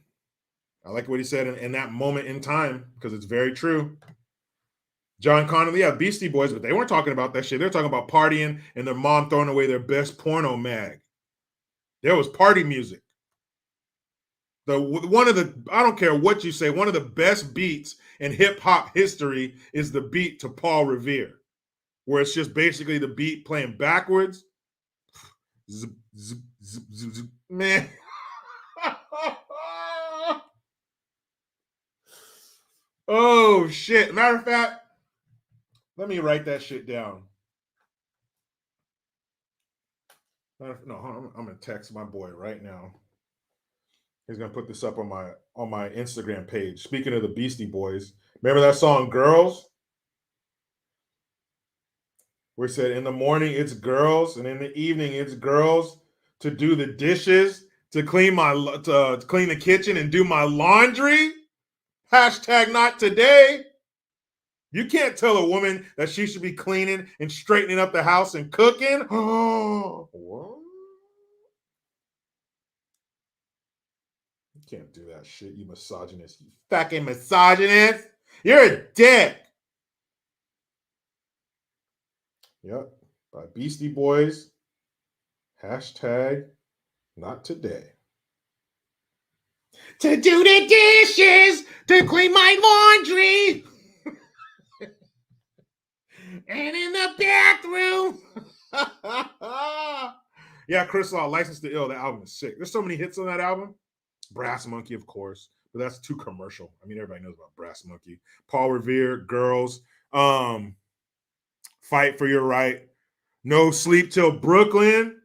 I like what he said in that moment in time because it's very true. John Connolly, yeah, Beastie Boys, but they weren't talking about that shit. They're talking about partying and their mom throwing away their best porno mag. There was party music. I don't care what you say, one of the best beats in hip hop history is the beat to Paul Revere, where it's just basically the beat playing backwards. Zip, zip, zip, zip, zip. Man. Oh, shit. Matter of fact, let me write that shit down. No, I'm going to text my boy right now. He's going to put this up on my Instagram page. Speaking of the Beastie Boys, remember that song Girls? Where it said in the morning it's girls and in the evening it's girls to do the dishes, to clean the kitchen and do my laundry. Hashtag not today. You can't tell a woman that she should be cleaning and straightening up the house and cooking. Oh, what? You can't do that shit, you misogynist. You fucking misogynist. You're a dick. Yep. By Beastie Boys. Hashtag not today. To do the dishes, to clean my laundry. And in the bathroom. Yeah, Chris Law, License to Ill. That album is sick. There's so many hits on that album. Brass Monkey, of course. But that's too commercial. I mean, everybody knows about Brass Monkey. Paul Revere, Girls. Fight for Your Right. No Sleep Till Brooklyn.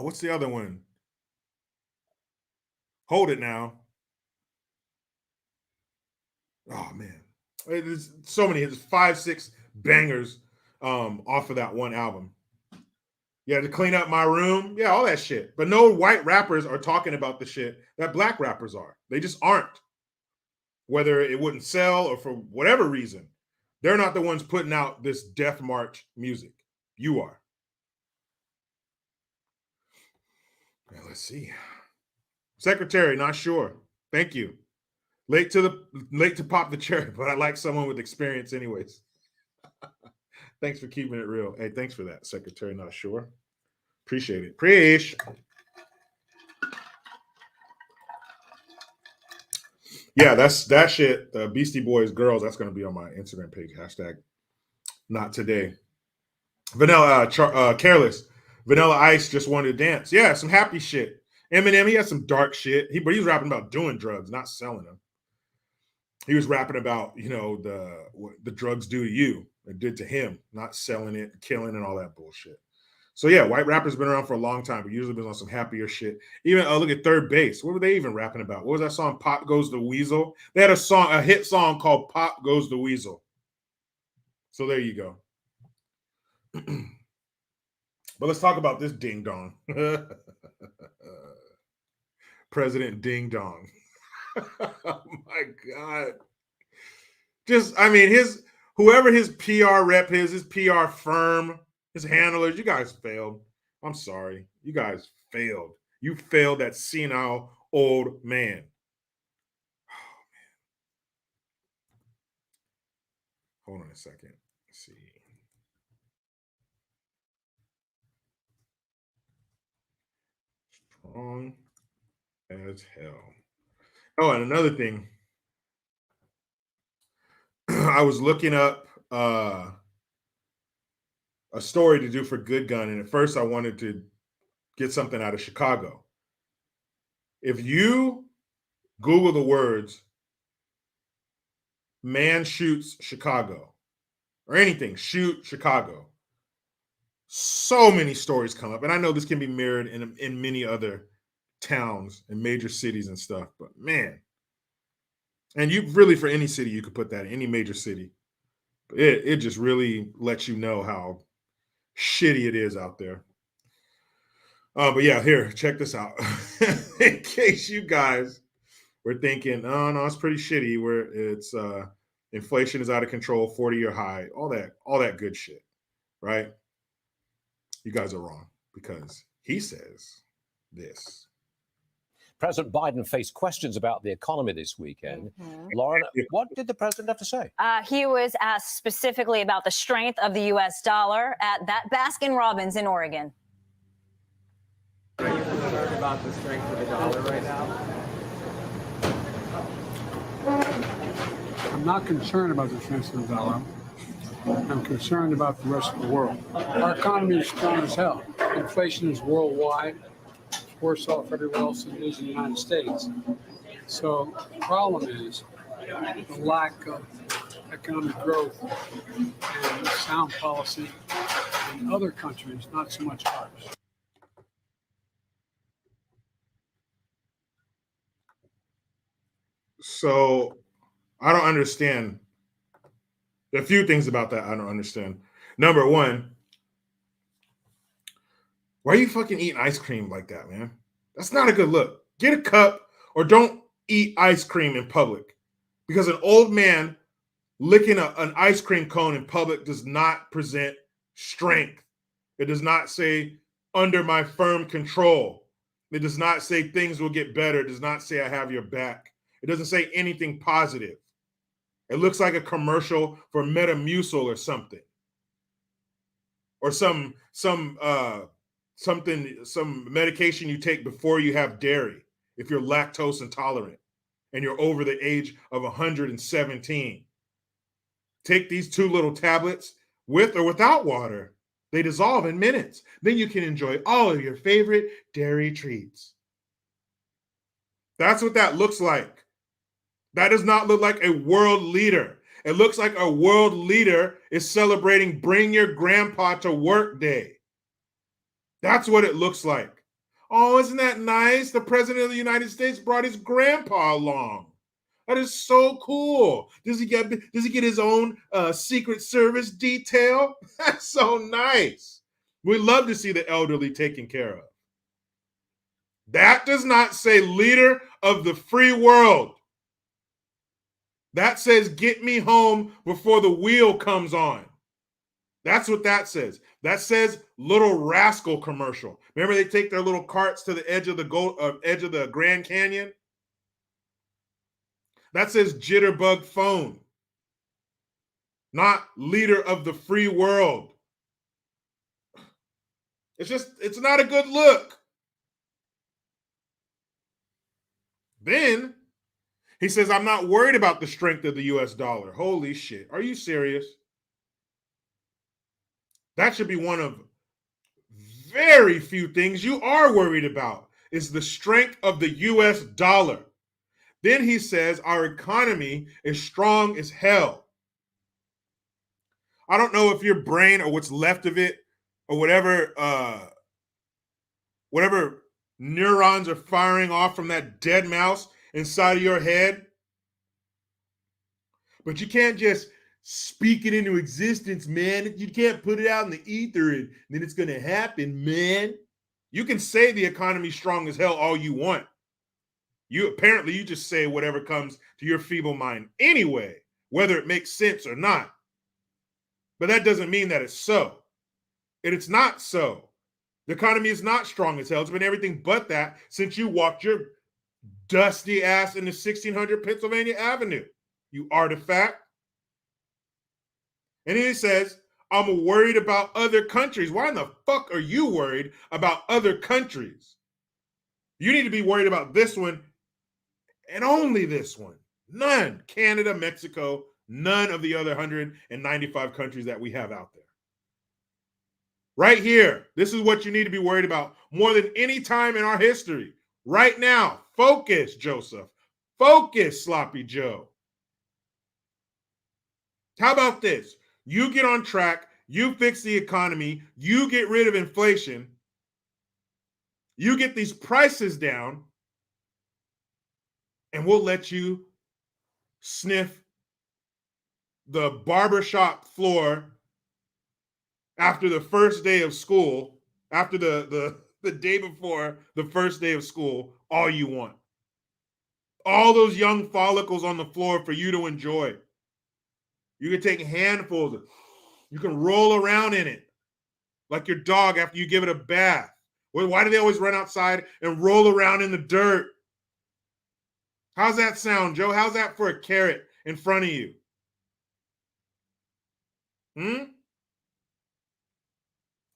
What's the other one? Hold It Now. Oh, man. There's so many. There's 5-6 bangers off of that one album. Yeah, To Clean Up My Room. Yeah, all that shit. But no white rappers are talking about the shit that black rappers are. They just aren't. Whether it wouldn't sell or for whatever reason. They're not the ones putting out this Death March music. You are. Now, let's see. Secretary, not sure. Thank you. Late to pop the cherry, but I like someone with experience anyways. Thanks for keeping it real. Hey, thanks for that, Secretary, not sure. Appreciate it. Preach. Yeah, that's that shit. The Beastie Boys girls. That's gonna be on my Instagram page. Hashtag not today. Careless. Vanilla Ice just wanted to dance. Yeah, some happy shit. Eminem, he had some dark shit. But he was rapping about doing drugs, not selling them. He was rapping about, what the drugs do to you and did to him, not selling it, killing, and all that bullshit. So yeah, white rappers been around for a long time, but usually been on some happier shit. Even look at Third Base. What were they even rapping about? What was that song? Pop Goes the Weasel. They had a hit song called Pop Goes the Weasel. So there you go. But let's talk about this ding dong. President Ding Dong. Oh my God. Whoever his PR rep is, his PR firm, his handlers, you guys failed. I'm sorry. You guys failed. You failed that senile old man. Oh, man. Hold on a second. Let's see. Strong as hell. Oh, and another thing. I was looking up a story to do for Good Gun, and at first I wanted to get something out of Chicago. If you Google the words "man shoots Chicago" or anything, shoot Chicago, so many stories come up. And I know this can be mirrored in many other towns and major cities and stuff, but man. And you really, for any city, you could put that in any major city. It just really lets you know how shitty it is out there. But yeah, here, check this out. In case you guys were thinking, oh no, it's pretty shitty, where it's inflation is out of control, 40-year high, all that good shit, right? You guys are wrong, because he says this. President Biden faced questions about the economy this weekend. Lauren, what did the president have to say? He was asked specifically about the strength of the U.S. dollar at that Baskin-Robbins in Oregon. Are you concerned about the strength of the dollar right now? I'm not concerned about the strength of the dollar. I'm concerned about the rest of the world. Our economy is strong as hell. Inflation is worldwide. It's worse off everywhere else than it is in the United States. So the problem is the lack of economic growth and sound policy in other countries, not so much ours. So I don't understand. There are a few things about that I don't understand. Number one, why are you fucking eating ice cream like that, man? That's not a good look. Get a cup or don't eat ice cream in public, because an old man licking an ice cream cone in public does not present strength. It does not say under my firm control. It does not say things will get better. It does not say I have your back. It doesn't say anything positive. It looks like a commercial for Metamucil or something, or some medication you take before you have dairy if you're lactose intolerant and you're over the age of 117. Take these 2 little tablets with or without water. They dissolve in minutes. Then you can enjoy all of your favorite dairy treats. That's what that looks like. That does not look like a world leader. It looks like a world leader is celebrating Bring Your Grandpa to Work Day. That's what it looks like. Oh, isn't that nice? The president of the United States brought his grandpa along. That is so cool. Does he get his own Secret Service detail? That's so nice. We love to see the elderly taken care of. That does not say leader of the free world. That says get me home before the wheel comes on. That's what that says. That says Little Rascal commercial. Remember, they take their little carts to the edge of the Grand Canyon? That says Jitterbug phone, not leader of the free world. It's not a good look. Then he says, I'm not worried about the strength of the US dollar. Holy shit. Are you serious? That should be one of very few things you are worried about, is the strength of the US dollar. Then he says our economy is strong as hell. I don't know if your brain or what's left of it or whatever neurons are firing off from that dead mouse inside of your head, but you can't just speak it into existence, man. You can't put it out in the ether and then it's going to happen, man. You can say the economy's strong as hell all you want. You just say whatever comes to your feeble mind anyway, whether it makes sense or not. But that doesn't mean that it's so. And it's not so. The economy is not strong as hell. It's been everything but that since you walked your dusty ass into 1600 Pennsylvania Avenue, you artifact. And then he says, I'm worried about other countries. Why in the fuck are you worried about other countries? You need to be worried about this one and only this one. None. Canada, Mexico, none of the other 195 countries that we have out there. Right here. This is what you need to be worried about more than any time in our history. Right now. Focus, Joseph. Focus, Sloppy Joe. How about this? You get on track. You fix the economy. You get rid of inflation. You get these prices down. And we'll let you sniff the barbershop floor after the first day of school, after the day before the first day of school, all you want. All those young follicles on the floor for you to enjoy. You can take handfuls. You can roll around in it like your dog after you give it a bath. Why do they always run outside and roll around in the dirt? How's that sound, Joe? How's that for a carrot in front of you?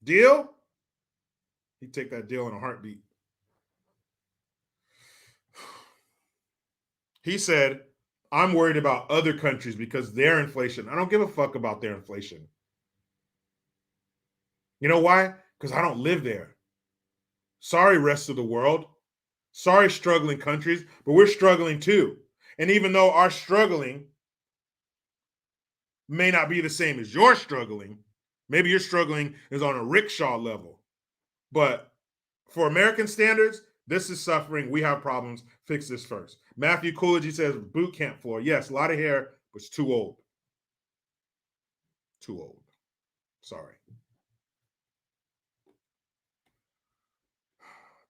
Deal? He'd take that deal in a heartbeat. He said, I'm worried about other countries because their inflation. I don't give a fuck about their inflation. You know why? Because I don't live there. Sorry, rest of the world. Sorry, struggling countries, but we're struggling too. And even though our struggling may not be the same as your struggling, maybe your struggling is on a rickshaw level. But for American standards, this is suffering. We have problems. Fix this first. Matthew Coolidge, he says, boot camp floor. Yes, a lot of hair, but it's too old. Too old. Sorry.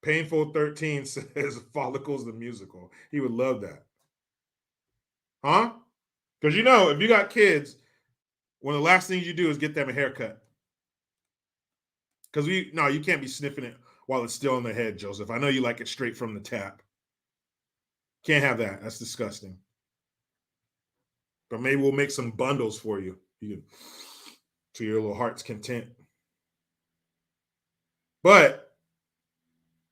Painful 13 says Follicles the musical. He would love that. Huh? Because if you got kids, one of the last things you do is get them a haircut. Because you can't be sniffing it while it's still in the head, Joseph. I know you like it straight from the tap. Can't have that. That's disgusting. But maybe we'll make some bundles for you. To your little heart's content. But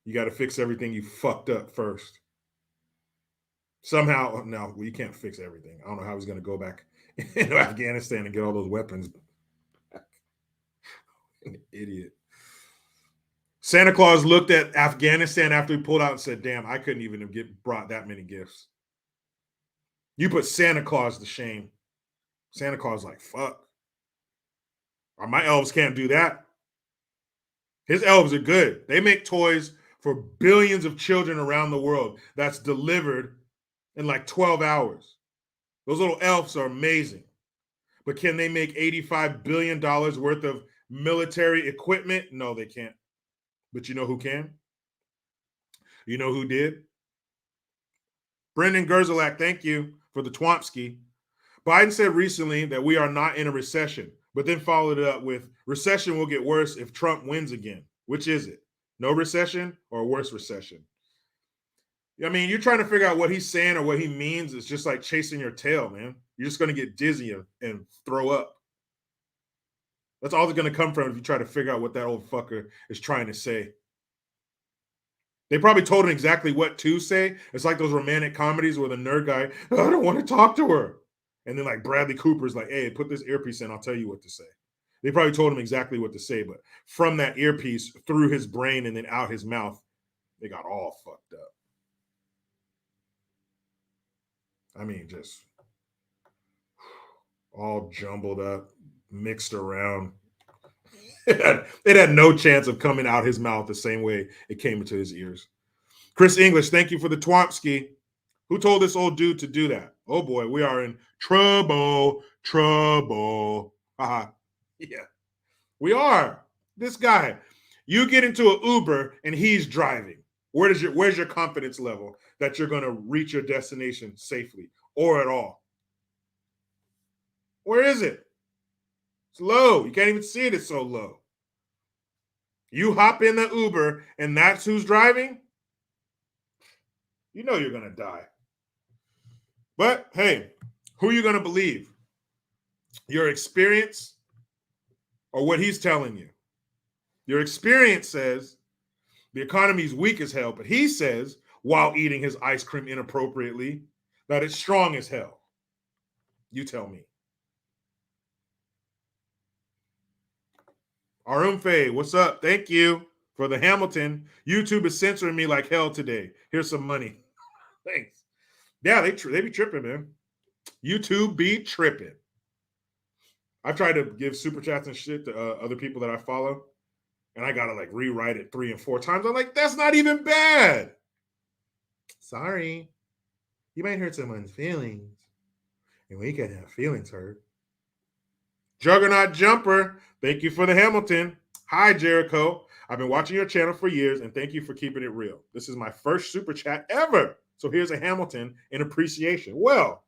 you got to fix everything you fucked up first. Somehow, no, you can't fix everything. I don't know how he's going to go back into Afghanistan and get all those weapons. An idiot. Santa Claus looked at Afghanistan after he pulled out and said, damn, I couldn't even have brought that many gifts. You put Santa Claus to shame. Santa Claus like, fuck. My elves can't do that. His elves are good. They make toys for billions of children around the world that's delivered in like 12 hours. Those little elves are amazing. But can they make $85 billion worth of military equipment? No, they can't. But you know who can? You know who did? Brendan Gerzalak, thank you for the Twomsky. Biden said recently that we are not in a recession, but then followed it up with recession will get worse if Trump wins again. Which is it? No recession or a worse recession? I mean, you're trying to figure out what he's saying or what he means. It's just like chasing your tail, man. You're just going to get dizzy and throw up. That's all they're going to come from if you try to figure out what that old fucker is trying to say. They probably told him exactly what to say. It's like those romantic comedies where the nerd guy, I don't want to talk to her. And then like Bradley Cooper's like, hey, put this earpiece in. I'll tell you what to say. They probably told him exactly what to say. But from that earpiece through his brain and then out his mouth, they got all fucked up. I mean, just all jumbled up, mixed around. It had no chance of coming out his mouth the same way it came into his ears. Chris English, thank you for the Twompski. Who told this old dude to do that? Oh boy, we are in trouble. Haha. Yeah, we are. This guy, you get into an Uber and he's driving. Where's your confidence level that you're going to reach your destination safely or at all? Where is it? It's low. You can't even see it. It's so low. You hop in the Uber and that's who's driving? You know you're going to die. But hey, who are you going to believe? Your experience or what he's telling you? Your experience says the economy's weak as hell, but he says, while eating his ice cream inappropriately, that it's strong as hell. You tell me. Arumfe, what's up? Thank you for the Hamilton. YouTube is censoring me like hell today. Here's some money. Thanks. Yeah, they be tripping, man. YouTube be tripping. I've tried to give super chats and shit to other people that I follow, and I gotta like rewrite it 3 and 4 times. I'm like, that's not even bad. Sorry. You might hurt someone's feelings, and we can have feelings hurt. Juggernaut Jumper, thank you for the Hamilton. Hi, Jericho. I've been watching your channel for years, and thank you for keeping it real. This is my first super chat ever. So here's a Hamilton in appreciation. Well,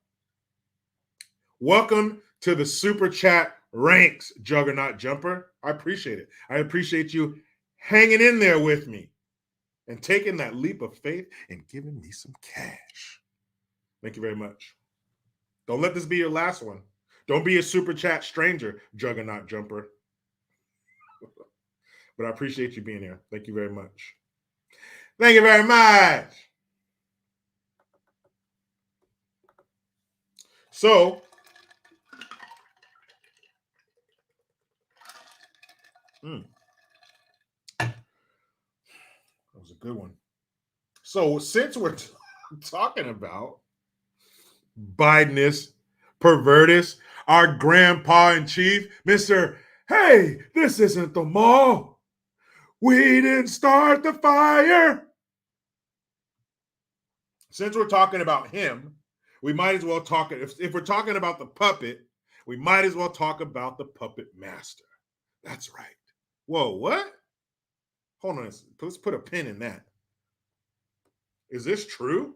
welcome to the super chat ranks, Juggernaut Jumper. I appreciate it. I appreciate you hanging in there with me and taking that leap of faith and giving me some cash. Thank you very much. Don't let this be your last one. Don't be a super chat stranger, Juggernaut Jumper. But I appreciate you being here. Thank you very much. Thank you very much. So, that was a good one. So, since we're talking about Bidenists, pervertists, our grandpa in chief, Mr. Hey, this isn't the mall. We didn't start the fire. Since we're talking about him, we might as well talk, if we're talking about the puppet, we might as well talk about the puppet master. That's right. Whoa, what? Hold on, let's put a pin in that. Is this true?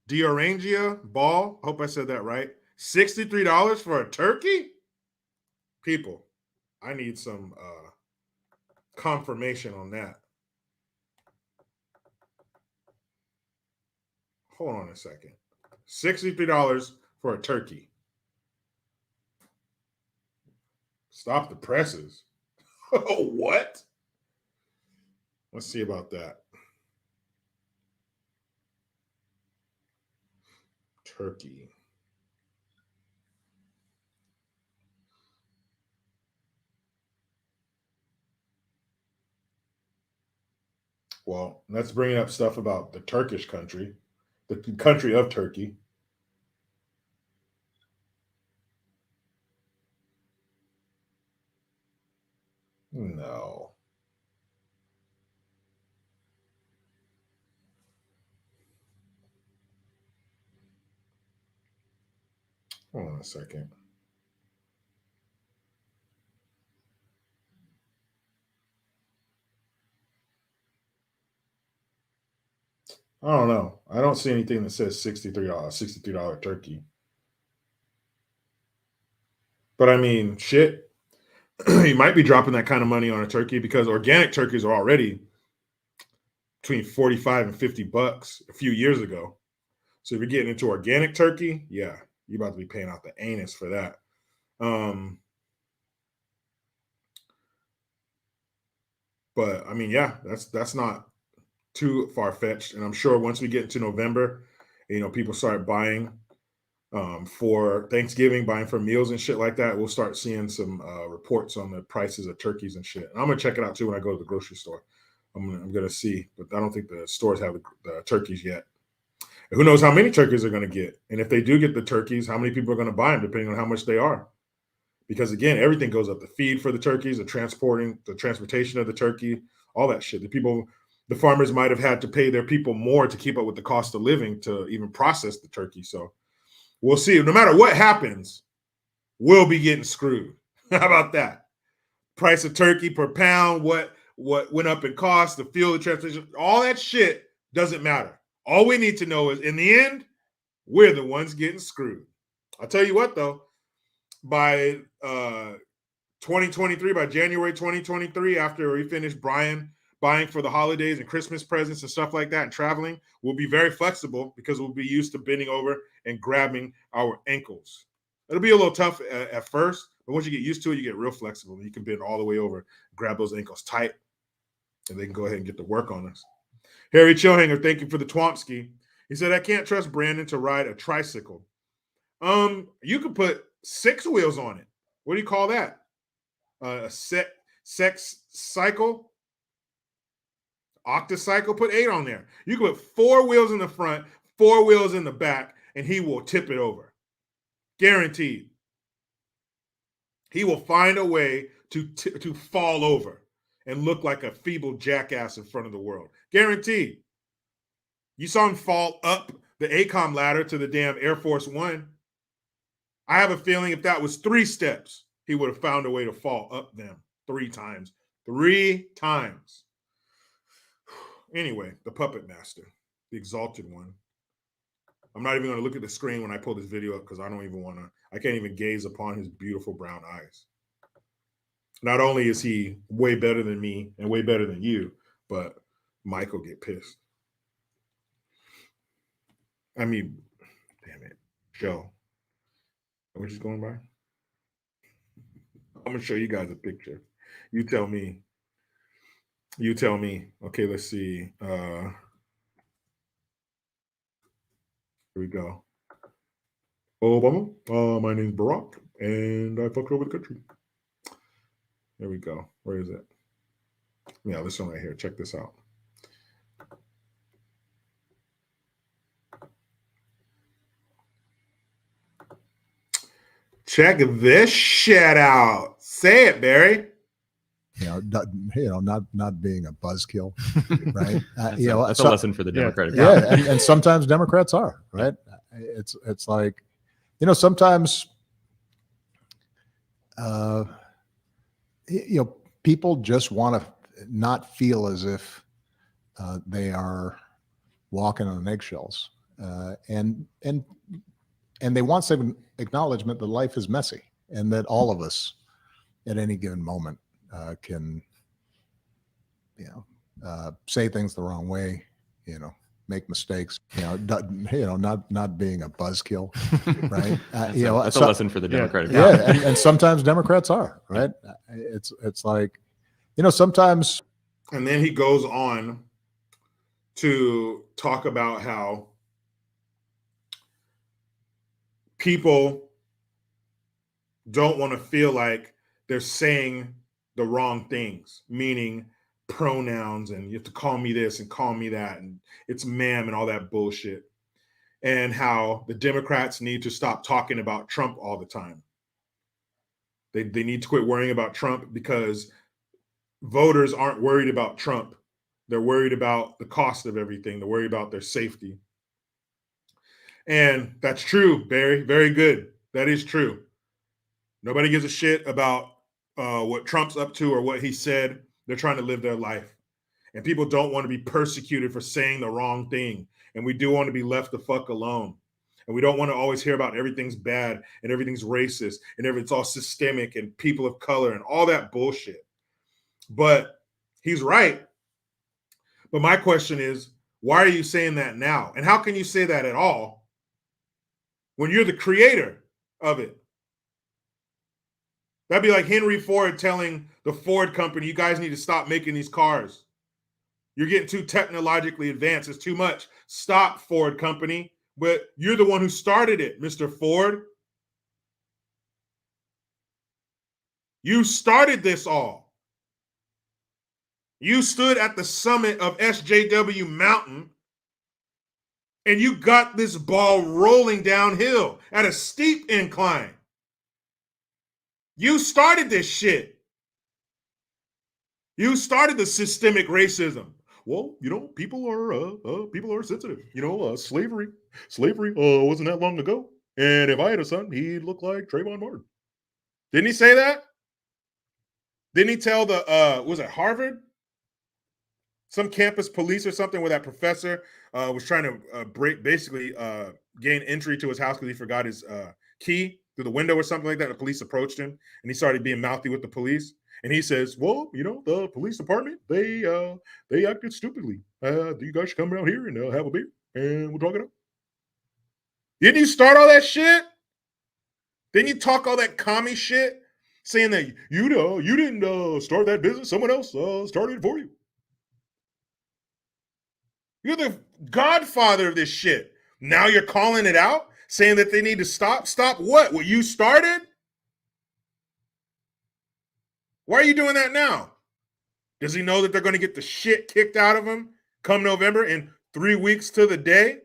Diorangia Ball, hope I said that right. $63 for a turkey? People, I need some confirmation on that. Hold on a second. $63 for a turkey. Stop the presses. What? Let's see about that. Turkey. Well, let's bring up stuff about the Turkish country, the country of Turkey. No. Hold on a second. I don't know. I don't see anything that says $63 turkey. But I mean, shit. You might be dropping that kind of money on a turkey because organic turkeys are already between 45 and $50 a few years ago. So if you're getting into organic turkey, yeah, You about to be paying out the anus for that. But I mean, yeah, that's not too far-fetched. And I'm sure once we get into November, people start buying for Thanksgiving, buying for meals and shit like that, we'll start seeing some reports on the prices of turkeys and shit. And I'm gonna check it out too when I go to the grocery store. I'm gonna see, but I don't think the stores have the turkeys yet. And who knows how many turkeys they're gonna get? And if they do get the turkeys, how many people are gonna buy them, depending on how much they are? Because again, everything goes up: the feed for the turkeys, the transportation of the turkey, all that shit. The farmers might have had to pay their people more to keep up with the cost of living to even process the turkey. So we'll see. No matter what happens, we'll be getting screwed. How about that? Price of turkey per pound, what went up in cost, the fuel, the transportation, all that shit doesn't matter. All we need to know is in the end, we're the ones getting screwed. I'll tell you what, though, by 2023, by January 2023, after we finish buying for the holidays and Christmas presents and stuff like that and traveling, we'll be very flexible because we'll be used to bending over and grabbing our ankles. It'll be a little tough at first, but once you get used to it, you get real flexible. You can bend all the way over, grab those ankles tight, and they can go ahead and get to work on us. Harry Chillhanger, thank you for the Twompski. He said, I can't trust Brandon to ride a tricycle. You could put 6 wheels on it. What do you call that? A sex cycle? Octocycle? Put 8 on there. You can put 4 wheels in the front, 4 wheels in the back, and he will tip it over. Guaranteed. He will find a way to fall over and look like a feeble jackass in front of the world. Guaranteed. You saw him fall up the ACOM ladder to the damn Air Force One. I have a feeling if that was 3 steps, he would have found a way to fall up them 3 times. 3 times. Anyway, the puppet master, the exalted one. I'm not even going to look at the screen when I pull this video up because I can't even gaze upon his beautiful brown eyes. Not only is he way better than me and way better than you, but Mike will get pissed. I mean, damn it, Joe. We're just going by. I'm going to show you guys a picture. You tell me. Okay, let's see. Here we go. Obama, my name's Barack, and I fucked over the country. There we go. Where is it? Yeah, this one right here. Check this out. Check this shit out. Say it, Barry. Not being a buzzkill, right? That's a lesson for the Democratic Party. Yeah, and sometimes Democrats are, right? It's like, sometimes, people just want to not feel as if they are walking on eggshells, and they want some acknowledgement that life is messy and that all of us at any given moment can, say things the wrong way, make mistakes, not being a buzzkill, right? That's a lesson for the Democratic Party. Yeah, and sometimes Democrats are, right? It's like, sometimes. And then he goes on to talk about how people don't want to feel like they're saying the wrong things, meaning pronouns, and you have to call me this and call me that, and it's ma'am and all that bullshit. And how the Democrats need to stop talking about Trump all the time. They need to quit worrying about Trump because voters aren't worried about Trump. They're worried about the cost of everything. They're worried about their safety. And that's true, Barry. Very good. That is true. Nobody gives a shit about what Trump's up to or what he said. They're trying to live their life. And people don't want to be persecuted for saying the wrong thing. And we do want to be left the fuck alone. And we don't want to always hear about everything's bad and everything's racist and everything's all systemic and people of color and all that bullshit. But he's right. But my question is, why are you saying that now? And how can you say that at all when you're the creator of it. That'd be like Henry Ford telling the Ford company, you guys need to stop making these cars. You're getting too technologically advanced. It's too much. Stop, Ford company. But you're the one who started it, Mr. Ford. You started this all. You stood at the summit of SJW Mountain and you got this ball rolling downhill at a steep incline. You started this shit. You started the systemic racism. Well, people are sensitive. Slavery wasn't that long ago. And if I had a son, he'd look like Trayvon Martin. Didn't he say that? Didn't he tell was it Harvard? Some campus police or something where that professor was trying to gain entry to his house because he forgot his key through the window or something like that. The police approached him and he started being mouthy with the police. And he says, well, the police department, they acted stupidly. You guys should come around here and have a beer and we'll talk it out. Didn't you start all that shit? Didn't you talk all that commie shit saying that you didn't start that business, someone else started it for you? You're the godfather of this shit. Now you're calling it out, saying that they need to stop. Stop what? What you started? Why are you doing that now? Does he know that they're going to get the shit kicked out of him come November in 3 weeks to the day?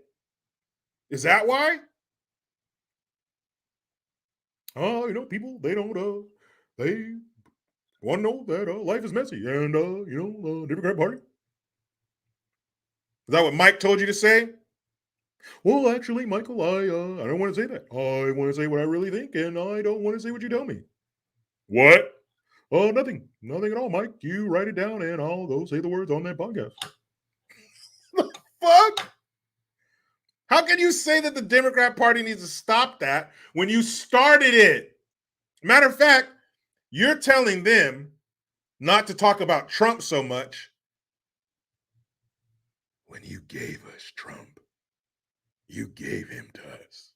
Is that why? People, they want to know that life is messy and, Democrat Party. Is that what Mike told you to say? Well, actually, Michael, I don't want to say that. I want to say what I really think, and I don't want to say what you tell me. What? Nothing at all, Mike. You write it down, and I'll go say the words on that podcast. Fuck? How can you say that the Democrat Party needs to stop that when you started it? Matter of fact, you're telling them not to talk about Trump so much. When you gave us Trump, you gave him to us.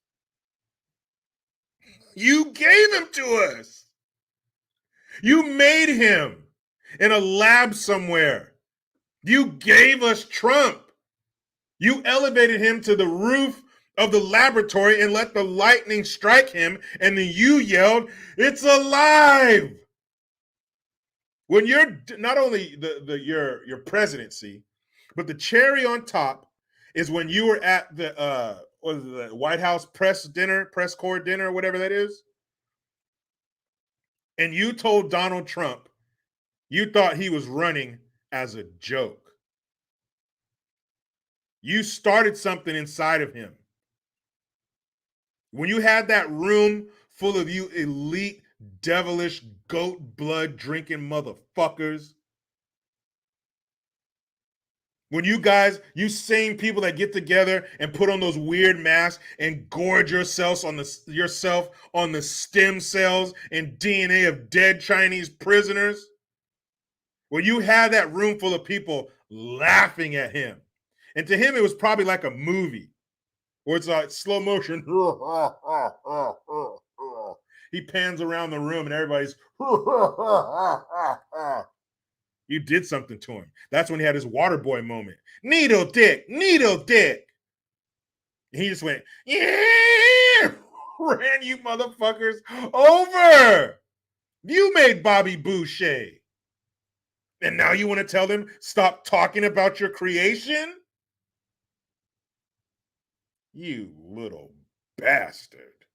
You gave him to us. You made him in a lab somewhere. You gave us Trump. You elevated him to the roof of the laboratory and let the lightning strike him, and then you yelled, "It's alive!" When you're not only your presidency, but the cherry on top is when you were at the White House press corps dinner, whatever that is, and you told Donald Trump you thought he was running as a joke. You started something inside of him. When you had that room full of you elite, devilish, goat blood drinking motherfuckers, when you same people that get together and put on those weird masks and gorge yourself on the stem cells and DNA of dead Chinese prisoners, when you had that room full of people laughing at him, and to him it was probably like a movie where it's like slow motion. He pans around the room and everybody's you did something to him. That's when he had his water boy moment. Needle dick. And he just went, yeah, ran you motherfuckers over. You made Bobby Boucher. And now you want to tell them, stop talking about your creation? You little bastard.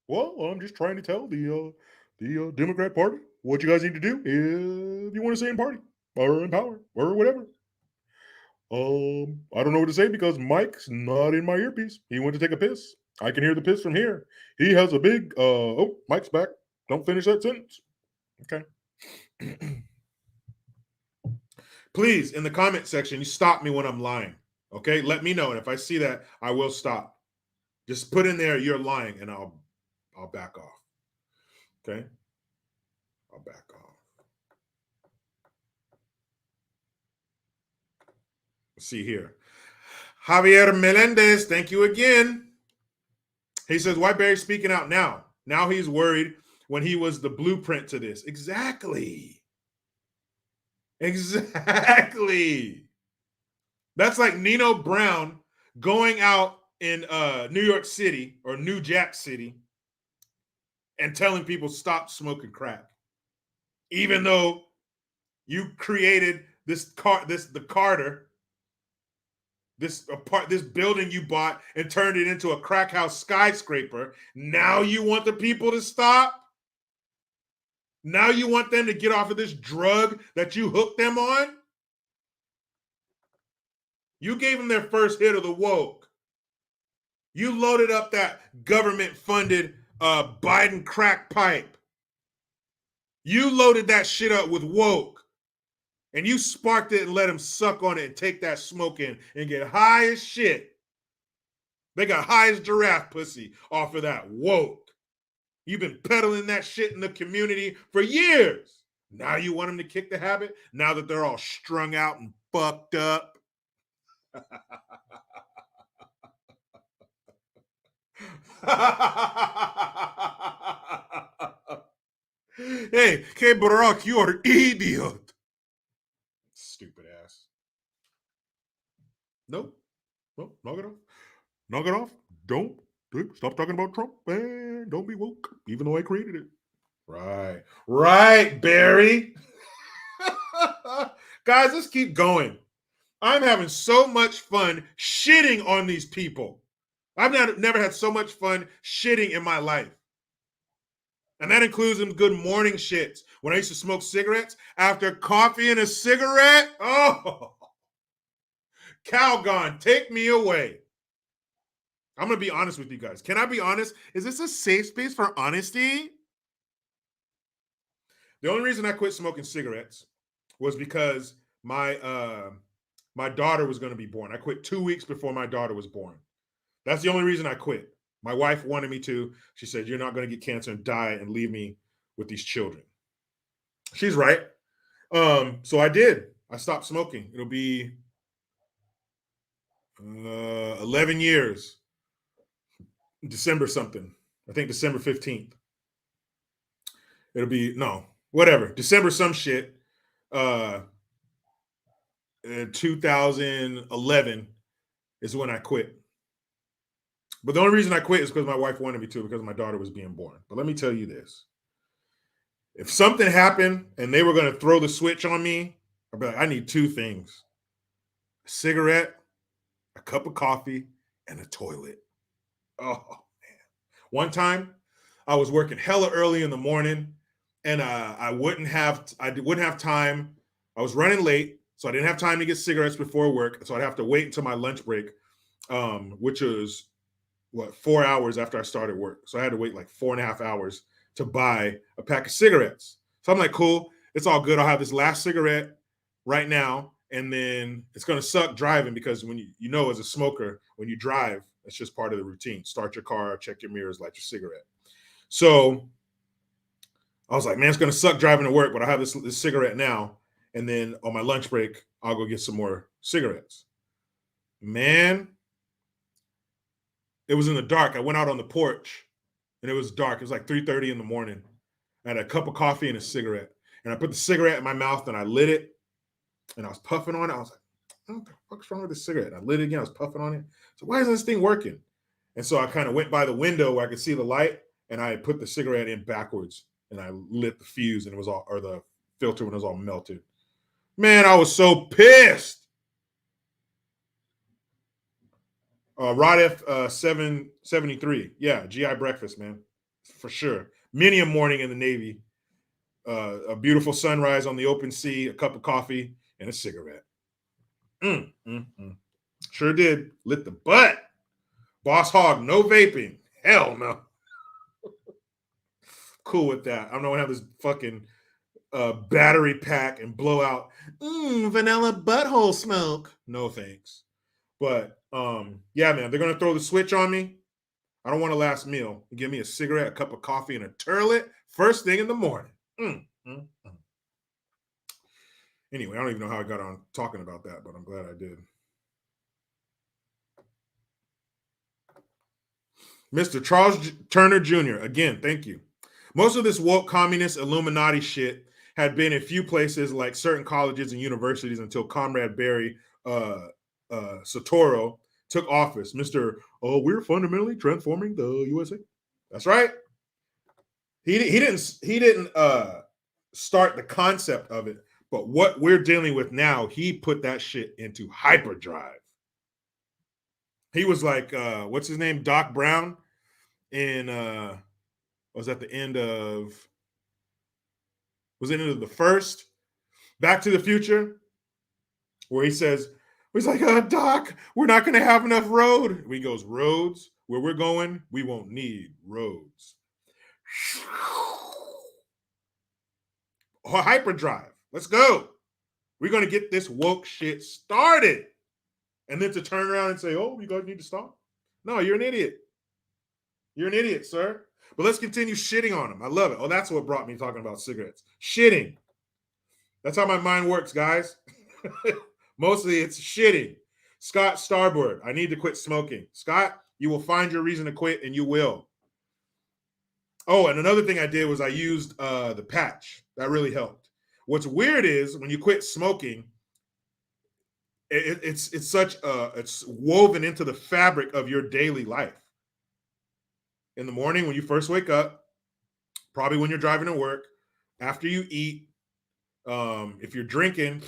Well, I'm just trying to tell the Democrat Party what you guys need to do if you want to stay in party or in power or whatever. I don't know what to say because Mike's not in my earpiece. He went to take a piss. I can hear the piss from here. He has a big, Mike's back. Don't finish that sentence. Okay. Please, in the comment section, you stop me when I'm lying. Okay? Let me know. And if I see that, I will stop. Just put in there, you're lying, and I'll back off. Okay? I'll back off. Let's see here. Javier Melendez, thank you again. He says, why Barry speaking out now? Now he's worried when he was the blueprint to this. Exactly. That's like Nino Brown going out in New York City or New Jack City and telling people stop smoking crack. Even though you created the Carter, this building you bought and turned it into a crack house skyscraper. Now you want the people to stop? Now you want them to get off of this drug that you hooked them on? You gave them their first hit of the woke. You loaded up that government-funded Biden crack pipe. You loaded that shit up with woke. And you sparked it and let them suck on it and take that smoke in and get high as shit. They got high as giraffe pussy off of that woke. You've been peddling that shit in the community for years. Now you want them to kick the habit? Now that they're all strung out and fucked up? Hey, Barack, you are an idiot. Stupid ass. Nope. Well, knock it off. Knock it off. Don't. Stop talking about Trump. And don't be woke, even though I created it. Right. Right, Barry. Guys, let's keep going. I'm having so much fun shitting on these people. I've never had so much fun shitting in my life. And that includes them good morning shits. When I used to smoke cigarettes, after coffee and a cigarette, oh, Calgon, take me away. I'm going to be honest with you guys. Can I be honest? Is this a safe space for honesty? The only reason I quit smoking cigarettes was because my daughter was going to be born. I quit 2 weeks before my daughter was born. That's the only reason I quit. My wife wanted me to. She said, you're not going to get cancer and die and leave me with these children. She's right. So I did. I stopped smoking. It'll be 11 years. December something. I think December 15th. It'll be, no, whatever. December some shit. 2011 is when I quit. But the only reason I quit is because my wife wanted me to, because my daughter was being born. But let me tell you this. If something happened and they were going to throw the switch on me, I'd be like, I need two things. A cigarette, a cup of coffee, and a toilet. Oh, man. One time, I was working hella early in the morning, and I wouldn't have time. I was running late, so I didn't have time to get cigarettes before work. So I'd have to wait until my lunch break, which was 4 hours after I started work. So I had to wait like 4.5 hours to buy a pack of cigarettes. So I'm like, cool, it's all good. I'll have this last cigarette right now. And then it's going to suck driving, because when you know, as a smoker, when you drive, it's just part of the routine. Start your car, check your mirrors, light your cigarette. So I was like, man, it's going to suck driving to work, but I have this cigarette now. And then on my lunch break, I'll go get some more cigarettes. Man, it was in the dark. I went out on the porch and it was dark. It was like 3:30 in the morning. I had a cup of coffee and a cigarette. And I put the cigarette in my mouth and I lit it. And I was puffing on it. I was like, what the fuck's wrong with this cigarette? And I lit it again. I was puffing on it. So why isn't this thing working? And so I kind of went by the window where I could see the light, and I put the cigarette in backwards, and I lit the fuse, and it was all, or the filter, when it was all melted. Man, I was so pissed. Rod F 773. Yeah, GI breakfast, man. For sure. Many a morning in the Navy. A beautiful sunrise on the open sea, a cup of coffee, and a cigarette. Sure did. Lit the butt. Boss Hog, no vaping. Hell no. Cool with that. I'm not gonna have this fucking battery pack and blow out vanilla butthole smoke. No thanks. But yeah, man, they're gonna throw the switch on me. I don't want a last meal. Give me a cigarette, a cup of coffee, and a turlet first thing in the morning. Anyway, I don't even know how I got on talking about that, but I'm glad I did. Mr. Charles Turner Jr., again, thank you. Most of this woke communist Illuminati shit had been in few places like certain colleges and universities until Comrade Barry Soetoro took office. Mr. Oh, we're fundamentally transforming the USA. That's right. He didn't start the concept of it, but what we're dealing with now, he put that shit into hyperdrive. He was like, what's his name? Doc Brown in was at the end of the first Back to the Future, where he says, he's like, Doc, we're not going to have enough road. He goes, roads? Where we're going, we won't need roads. Hyperdrive. Let's go. We're going to get this woke shit started. And then to turn around and say, oh, you guys need to stop. No, you're an idiot. You're an idiot, sir. But let's continue shitting on him. I love it. Oh, that's what brought me talking about cigarettes. Shitting. That's how my mind works, guys. Mostly it's shitting. Scott Starboard, I need to quit smoking. Scott, you will find your reason to quit, and you will. Oh, and another thing I did was I used the patch. That really helped. What's weird is when you quit smoking, it's woven into the fabric of your daily life. In the morning when you first wake up, probably when you're driving to work, after you eat, if you're drinking,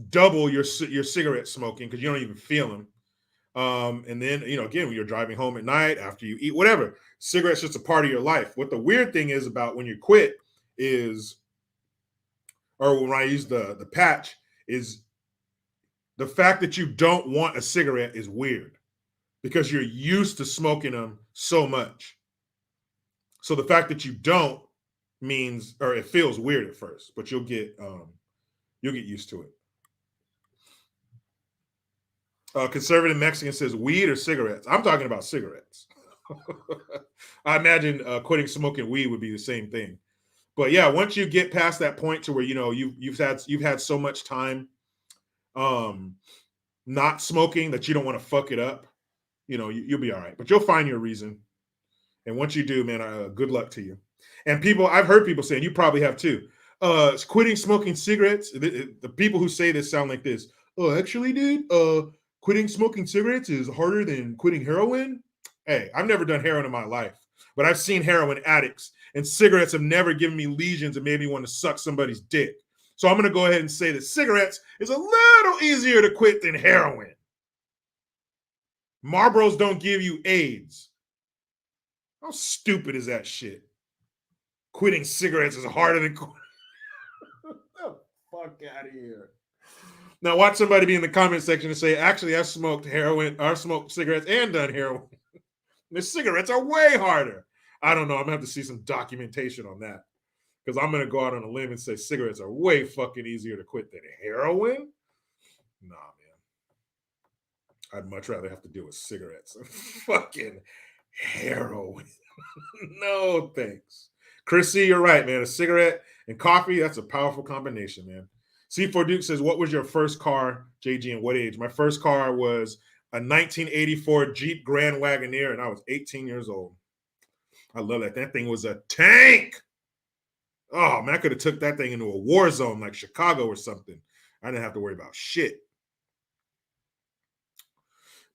double your cigarette smoking because you don't even feel them. And then, again, when you're driving home at night, after you eat, whatever, cigarettes just a part of your life. What the weird thing is about when you quit is, or when I use the patch, is the fact that you don't want a cigarette is weird because you're used to smoking them so much. So the fact that you don't means, or it feels weird at first, but you'll get used to it. Conservative Mexican says weed or cigarettes. I'm talking about cigarettes. I imagine quitting smoking weed would be the same thing. But yeah, once you get past that point to where you've had so much time not smoking that you don't want to fuck it up, you'll be all right. But you'll find your reason. And once you do, man, good luck to you. And I've heard people saying, you probably have too, quitting smoking cigarettes. The people who say this sound like this. Oh, actually, dude, quitting smoking cigarettes is harder than quitting heroin. Hey, I've never done heroin in my life, but I've seen heroin addicts, and cigarettes have never given me lesions and made me want to suck somebody's dick. So I'm going to go ahead and say that cigarettes is a little easier to quit than heroin. Marlboros don't give you AIDS. How stupid is that shit? Quitting cigarettes is harder than quitting. The fuck out of here. Now watch somebody be in the comment section and say, actually, I've smoked cigarettes and done heroin. The cigarettes are way harder. I don't know. I'm going to have to see some documentation on that. Because I'm going to go out on a limb and say cigarettes are way fucking easier to quit than heroin. Nah, man. I'd much rather have to deal with cigarettes than fucking heroin. No, thanks. Chrissy, you're right, man. A cigarette and coffee, that's a powerful combination, man. C4 Duke says, what was your first car, JG, and what age? My first car was a 1984 Jeep Grand Wagoneer, and I was 18 years old. I love that. That thing was a tank. Oh, man, I could have took that thing into a war zone like Chicago or something. I didn't have to worry about shit.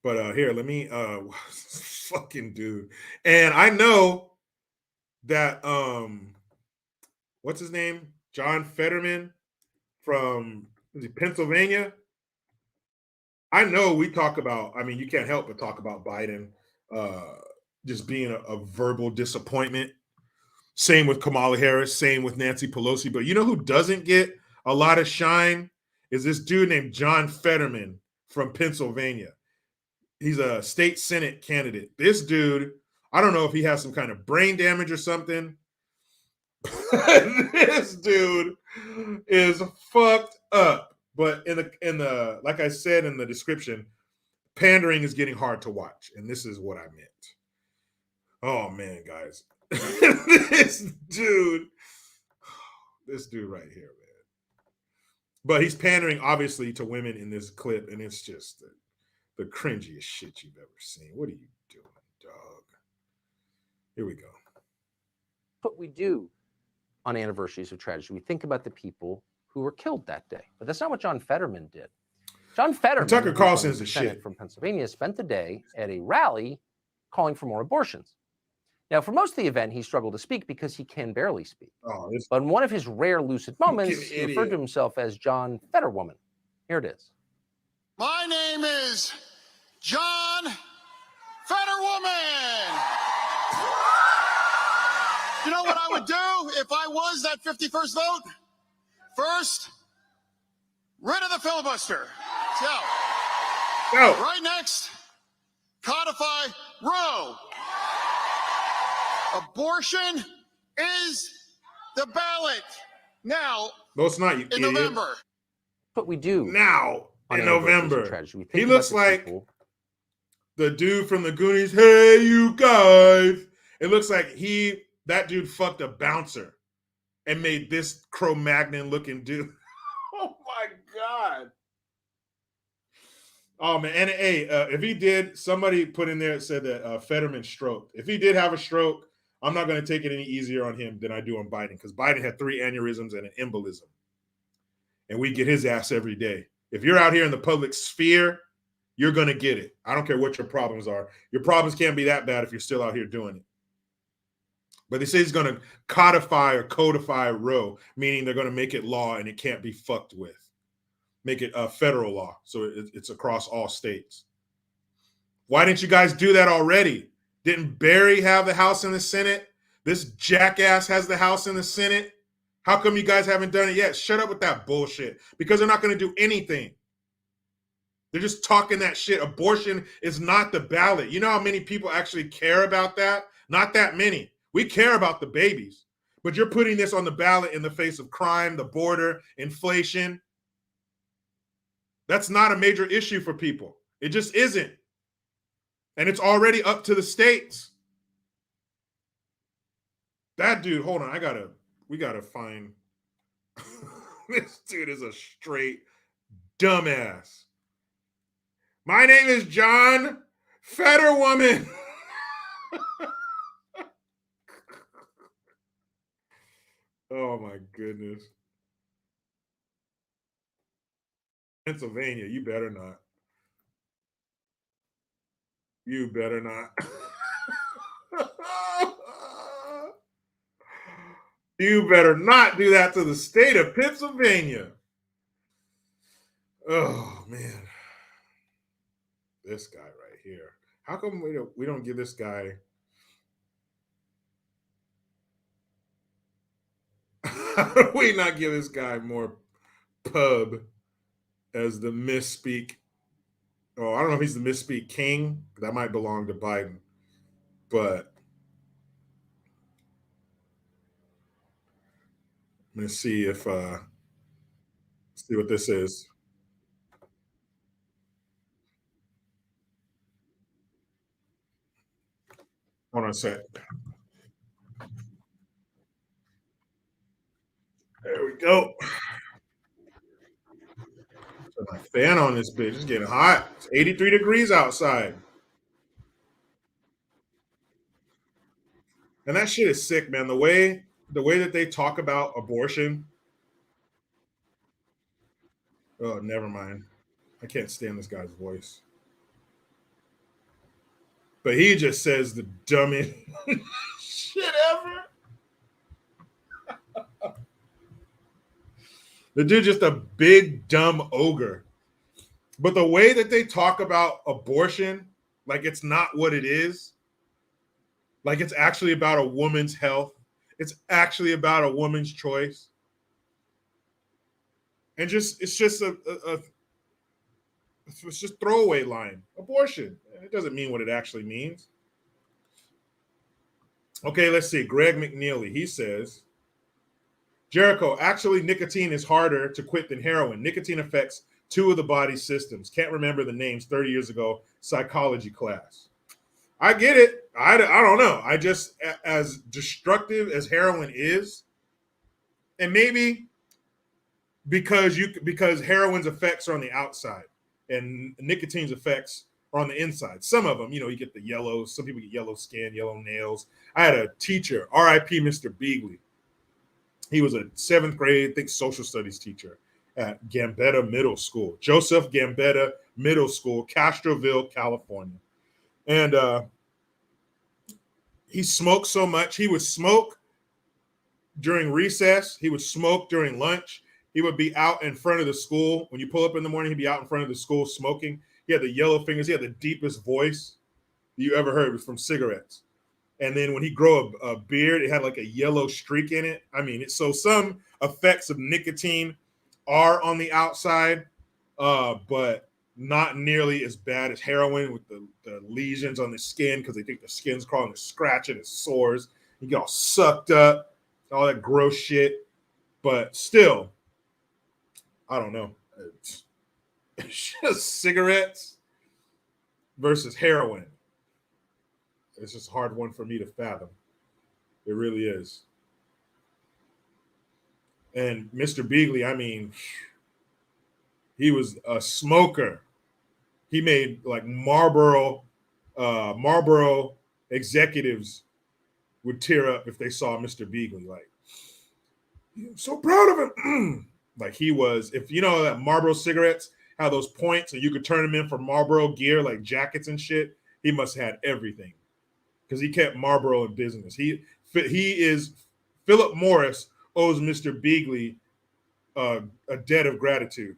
But here, let me, fucking dude. And I know that, what's his name? John Fetterman from Pennsylvania. I know we talk about, you can't help but talk about Biden just being a verbal disappointment. Same with Kamala Harris, same with Nancy Pelosi. But you know who doesn't get a lot of shine is this dude named John Fetterman from Pennsylvania. He's a state Senate candidate. This dude, I don't know if he has some kind of brain damage or something. This dude is fucked up. But in the like I said in the description, pandering is getting hard to watch, and this is what I meant. Oh man, guys. This dude right here, man. But he's pandering obviously to women in this clip, and it's just the cringiest shit you've ever seen. What are you doing, Here we go. What we do on anniversaries of tragedy, we think about the people who were killed that day. But that's not what John Fetterman did. John Fetterman, Tucker Carlson's the the Senate shit from Pennsylvania, spent the day at a rally calling for more abortions. Now, for most of the event, he struggled to speak because he can barely speak. Oh, But in one of his rare lucid moments, he idiot. referred to himself as John Fetterwoman. Here it is. My name is John Fetterwoman. You know what I would do if I was that 51st vote? First, rid of the filibuster. So, right next, codify Roe. Abortion is the ballot. Now, no, it's not, you in idiot. November. What we do Now, on in anniversaries of November. tragedy, we think He about looks the like people. the dude from the Goonies. Hey, you guys. It looks like that dude fucked a bouncer and made this Cro-Magnon looking dude. Oh my God. Oh man. And hey, if he did, somebody put in there, said that Fetterman stroked. If he did have a stroke, I'm not going to take it any easier on him than I do on Biden, because Biden had 3 aneurysms and an embolism. And we get his ass every day. If you're out here in the public sphere, you're going to get it. I don't care what your problems are. Your problems can't be that bad if you're still out here doing it. But they say he's going to codify or codify Roe, meaning they're going to make it law and it can't be fucked with. Make it a federal law, so it's across all states. Why didn't you guys do that already? Didn't Barry have the House and the Senate? This jackass has the House and the Senate. How come you guys haven't done it yet? Shut up with that bullshit, because they're not going to do anything. They're just talking that shit. Abortion is not the ballot. You know how many people actually care about that? Not that many. We care about the babies, but you're putting this on the ballot in the face of crime, the border, inflation. That's not a major issue for people. It just isn't. And it's already up to the states. That dude, hold on, we gotta find this dude is a straight dumbass. My name is John Fetterwoman. Oh my goodness. Pennsylvania, you better not. You better not. You better not do that to the state of Pennsylvania. Oh man. This guy right here. How come we don't give this guy how do we not give this guy more pub as the misspeak? Oh, I don't know if he's the misspeak king. That might belong to Biden. But I'm gonna see if see what this is. Hold on a sec. There we go. Turn my fan on this bitch. It's getting hot. It's 83 degrees outside. And that shit is sick, man. The way that they talk about abortion. Oh, never mind. I can't stand this guy's voice. But he just says the dumbest shit ever. The dude's just a big, dumb ogre. But the way that they talk about abortion, like it's not what it is, like it's actually about a woman's health, it's actually about a woman's choice. And it's just it's just throwaway line. Abortion. It doesn't mean what it actually means. Okay, let's see. Greg McNeely, he says, Jericho, actually nicotine is harder to quit than heroin. Nicotine affects 2 of the body's systems. Can't remember the names. 30 years ago, psychology class. I get it. I don't know. I just, as destructive as heroin is, and maybe because heroin's effects are on the outside and nicotine's effects or on the inside. Some of them, you get the yellow. Some people get yellow skin, yellow nails. I had a teacher, R.I.P. Mr. Beagley. He was a 7th grade, I think, social studies teacher at Gambetta Middle School, Joseph Gambetta Middle School, Castroville, California. And he smoked so much. He would smoke during recess. He would smoke during lunch. He would be out in front of the school. When you pull up in the morning, he'd be out in front of the school smoking. He had the yellow fingers. He had the deepest voice you ever heard. It was from cigarettes. And then when he grew a beard, it had like a yellow streak in it. I mean, so some effects of nicotine are on the outside, but not nearly as bad as heroin with the lesions on the skin because they think the skin's crawling, it's scratching, it's sores. You get all sucked up, all that gross shit. But still, I don't know. It's just cigarettes versus heroin. It's just a hard one for me to fathom. It really is. And Mr. Beagley, I mean, he was a smoker. He made like Marlboro executives would tear up if they saw Mr. Beagley. Like, I'm so proud of him. Like he was, if you know that Marlboro cigarettes have those points and you could turn them in for Marlboro gear, like jackets and shit, he must have had everything. Because he kept Marlboro in business. Philip Morris owes Mr. Beagley a debt of gratitude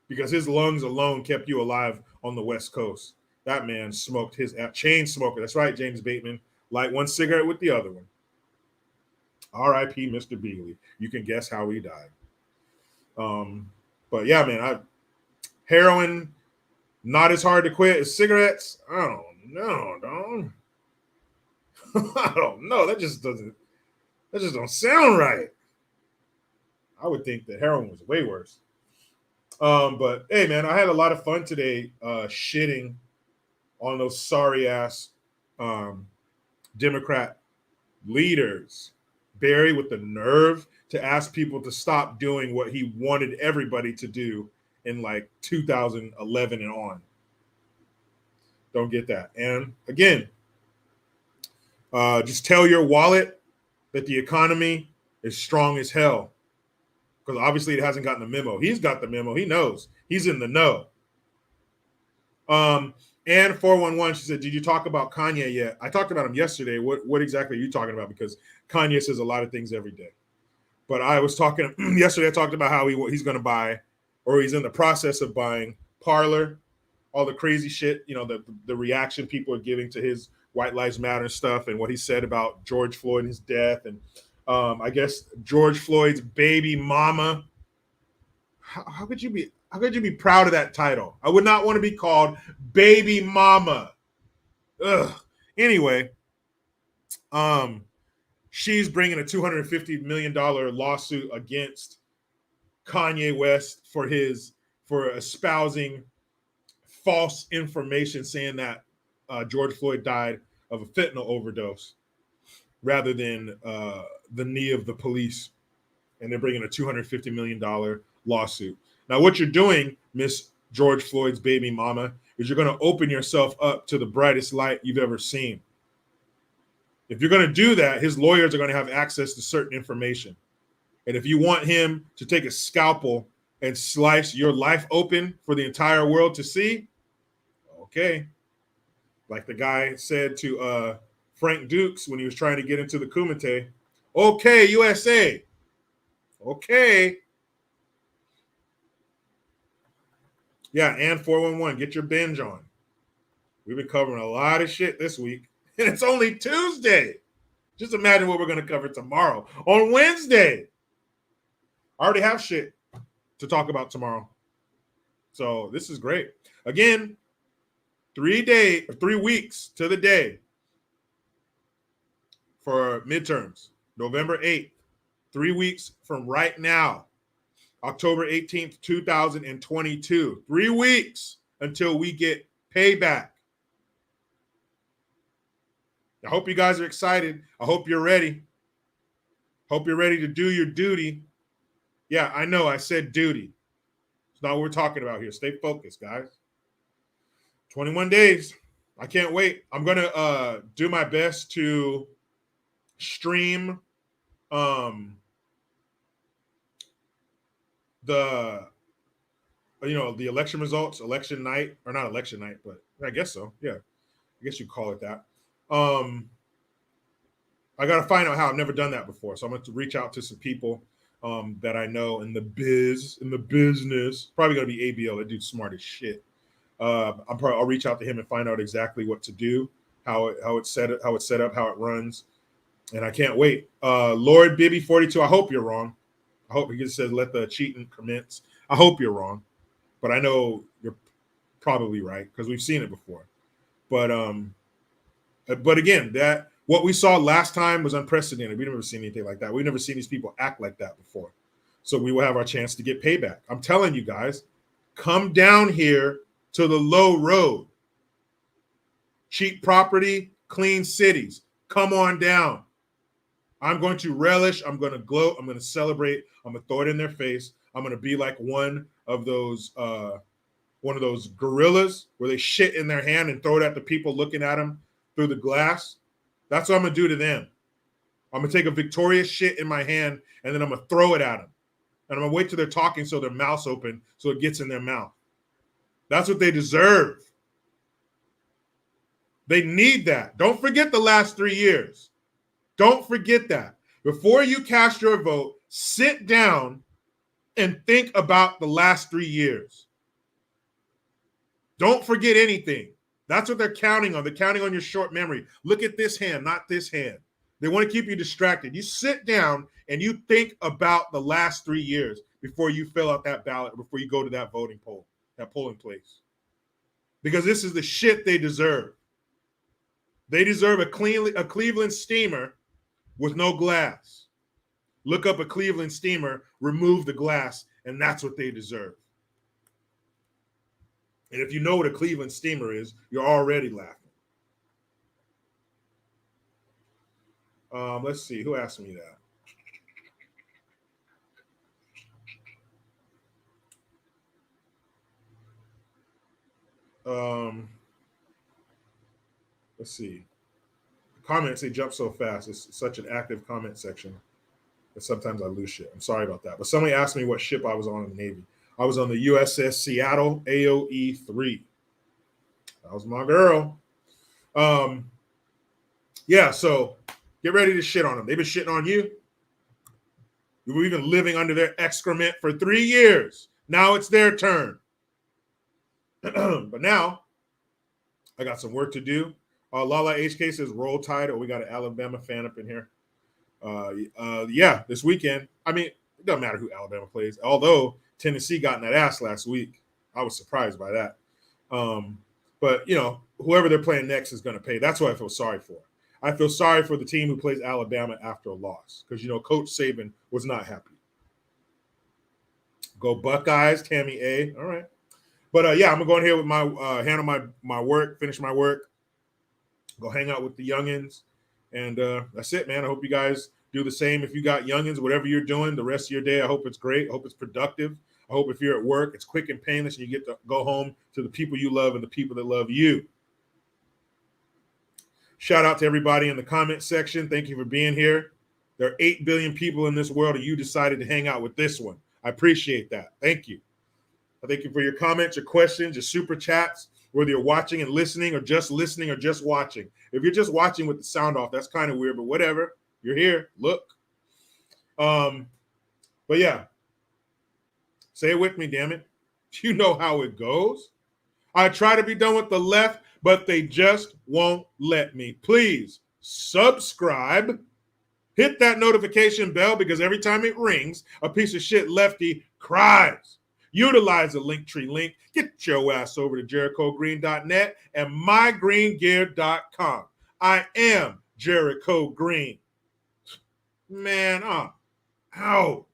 because his lungs alone kept you alive on the West Coast. That man smoked his chain smoker. That's right, James Bateman. Light one cigarette with the other one. R.I.P. Mr. Beagley. You can guess how he died. But yeah, man, heroin not as hard to quit as cigarettes. I don't know, dog. I don't know. That just don't sound right. I would think that heroin was way worse. But hey, man, I had a lot of fun today shitting on those sorry ass Democrat leaders. Barry with the nerve to ask people to stop doing what he wanted everybody to do in like 2011 and on. Don't get that. And again, just tell your wallet that the economy is strong as hell. Because obviously it hasn't gotten the memo. He's got the memo. He knows. He's in the know. And 411, she said, did you talk about Kanye yet? I talked about him yesterday. What exactly are you talking about? Because Kanye says a lot of things every day. But I was talking yesterday, I talked about how he's going to buy, or he's in the process of buying Parler, all the crazy shit, the reaction people are giving to his White Lives Matter stuff and what he said about George Floyd and his death. And I guess George Floyd's baby mama. How could you be proud of that title? I would not want to be called baby mama. Ugh. Anyway, she's bringing a $250 million lawsuit against Kanye West for espousing false information saying that George Floyd died of a fentanyl overdose rather than the knee of the police. And they're bringing a $250 million lawsuit. Now, what you're doing, Miss George Floyd's baby mama, is you're going to open yourself up to the brightest light you've ever seen. If you're going to do that, his lawyers are going to have access to certain information. And if you want him to take a scalpel and slice your life open for the entire world to see, okay. Like the guy said to Frank Dukes when he was trying to get into the Kumite, okay, USA. Okay. Yeah, and 411, get your binge on. We've been covering a lot of shit this week, and it's only Tuesday. Just imagine what we're going to cover tomorrow on Wednesday. I already have shit to talk about tomorrow. So this is great. Again, 3 weeks to the day for midterms, November 8th, 3 weeks from right now, October 18th, 2022. 3 weeks until we get payback. I hope you guys are excited. I hope you're ready. Hope you're ready to do your duty. Yeah, I know I said duty. It's not what we're talking about here. Stay focused, guys. 21 days. I can't wait. I'm going to do my best to stream the election results, election night, or not election night, but I guess so. Yeah. I guess you call it that. I got to find out how. I've never done that before. So I'm going to reach out to some people that I know in the business. Probably going to be ABL. That dude's smart as shit. I'll reach out to him and find out exactly what to do, how it's set up, how it runs. And I can't wait. Lord Bibby 42, I hope you're wrong. I hope he just says let the cheating commence. I hope you're wrong. But I know you're probably right because we've seen it before. But again, that what we saw last time was unprecedented. We've never seen anything like that. We've never seen these people act like that before. So we will have our chance to get payback. I'm telling you guys, come down here to the low road. Cheap property, clean cities. Come on down. I'm going to relish. I'm going to gloat. I'm going to celebrate. I'm going to throw it in their face. I'm going to be like one of those gorillas where they shit in their hand and throw it at the people looking at them through the glass. That's what I'm going to do to them. I'm going to take a victorious shit in my hand and then I'm going to throw it at them. And I'm going to wait till they're talking so their mouth's open so it gets in their mouth. That's what they deserve. They need that. Don't forget the last 3 years. Don't forget that. Before you cast your vote, sit down and think about the last 3 years. Don't forget anything. That's what they're counting on. They're counting on your short memory. Look at this hand, not this hand. They want to keep you distracted. You sit down and you think about the last 3 years before you fill out that ballot, before you go to that voting poll, that polling place. Because this is the shit they deserve. They deserve a Cleveland steamer with no glass. Look up a Cleveland steamer, remove the glass, and that's what they deserve. And if you know what a Cleveland steamer is, you're already laughing. Let's see. Who asked me that? Let's see. Comments, they jump so fast. It's such an active comment section that sometimes I lose shit. I'm sorry about that. But somebody asked me what ship I was on in the Navy. I was on the USS Seattle AOE 3. That was my girl. Yeah, so get ready to shit on them. They've been shitting on you. We've been living under their excrement for 3 years. Now it's their turn. But now I got some work to do. Lala HK says roll tide. Oh, we got an Alabama fan up in here. Yeah, this weekend. I mean, it doesn't matter who Alabama plays. Although Tennessee got in that ass last week. I was surprised by that. But, you know, whoever they're playing next is going to pay. That's what I feel sorry for. I feel sorry for the team who plays Alabama after a loss because, you know, Coach Saban was not happy. Go Buckeyes, Tammy A. All right. But, yeah, I'm going to go in here with my handle my work, finish my work, go hang out with the youngins. And that's it, man. I hope you guys do the same. If you got youngins, whatever you're doing the rest of your day, I hope it's great. I hope it's productive. I hope if you're at work, it's quick and painless and you get to go home to the people you love and the people that love you. Shout out to everybody in the comment section. Thank you for being here. There are 8 billion people in this world and you decided to hang out with this one. I appreciate that. Thank you. I thank you for your comments, your questions, your super chats, whether you're watching and listening or just watching. If you're just watching with the sound off, that's kind of weird, but whatever. You're here. Look. But yeah. Say it with me, damn it. You know how it goes. I try to be done with the left, but they just won't let me. Please subscribe. Hit that notification bell because every time it rings, a piece of shit lefty cries. Utilize the Linktree link. Get your ass over to JerichoGreen.net and mygreengear.com. I am Jericho Green. Man, out.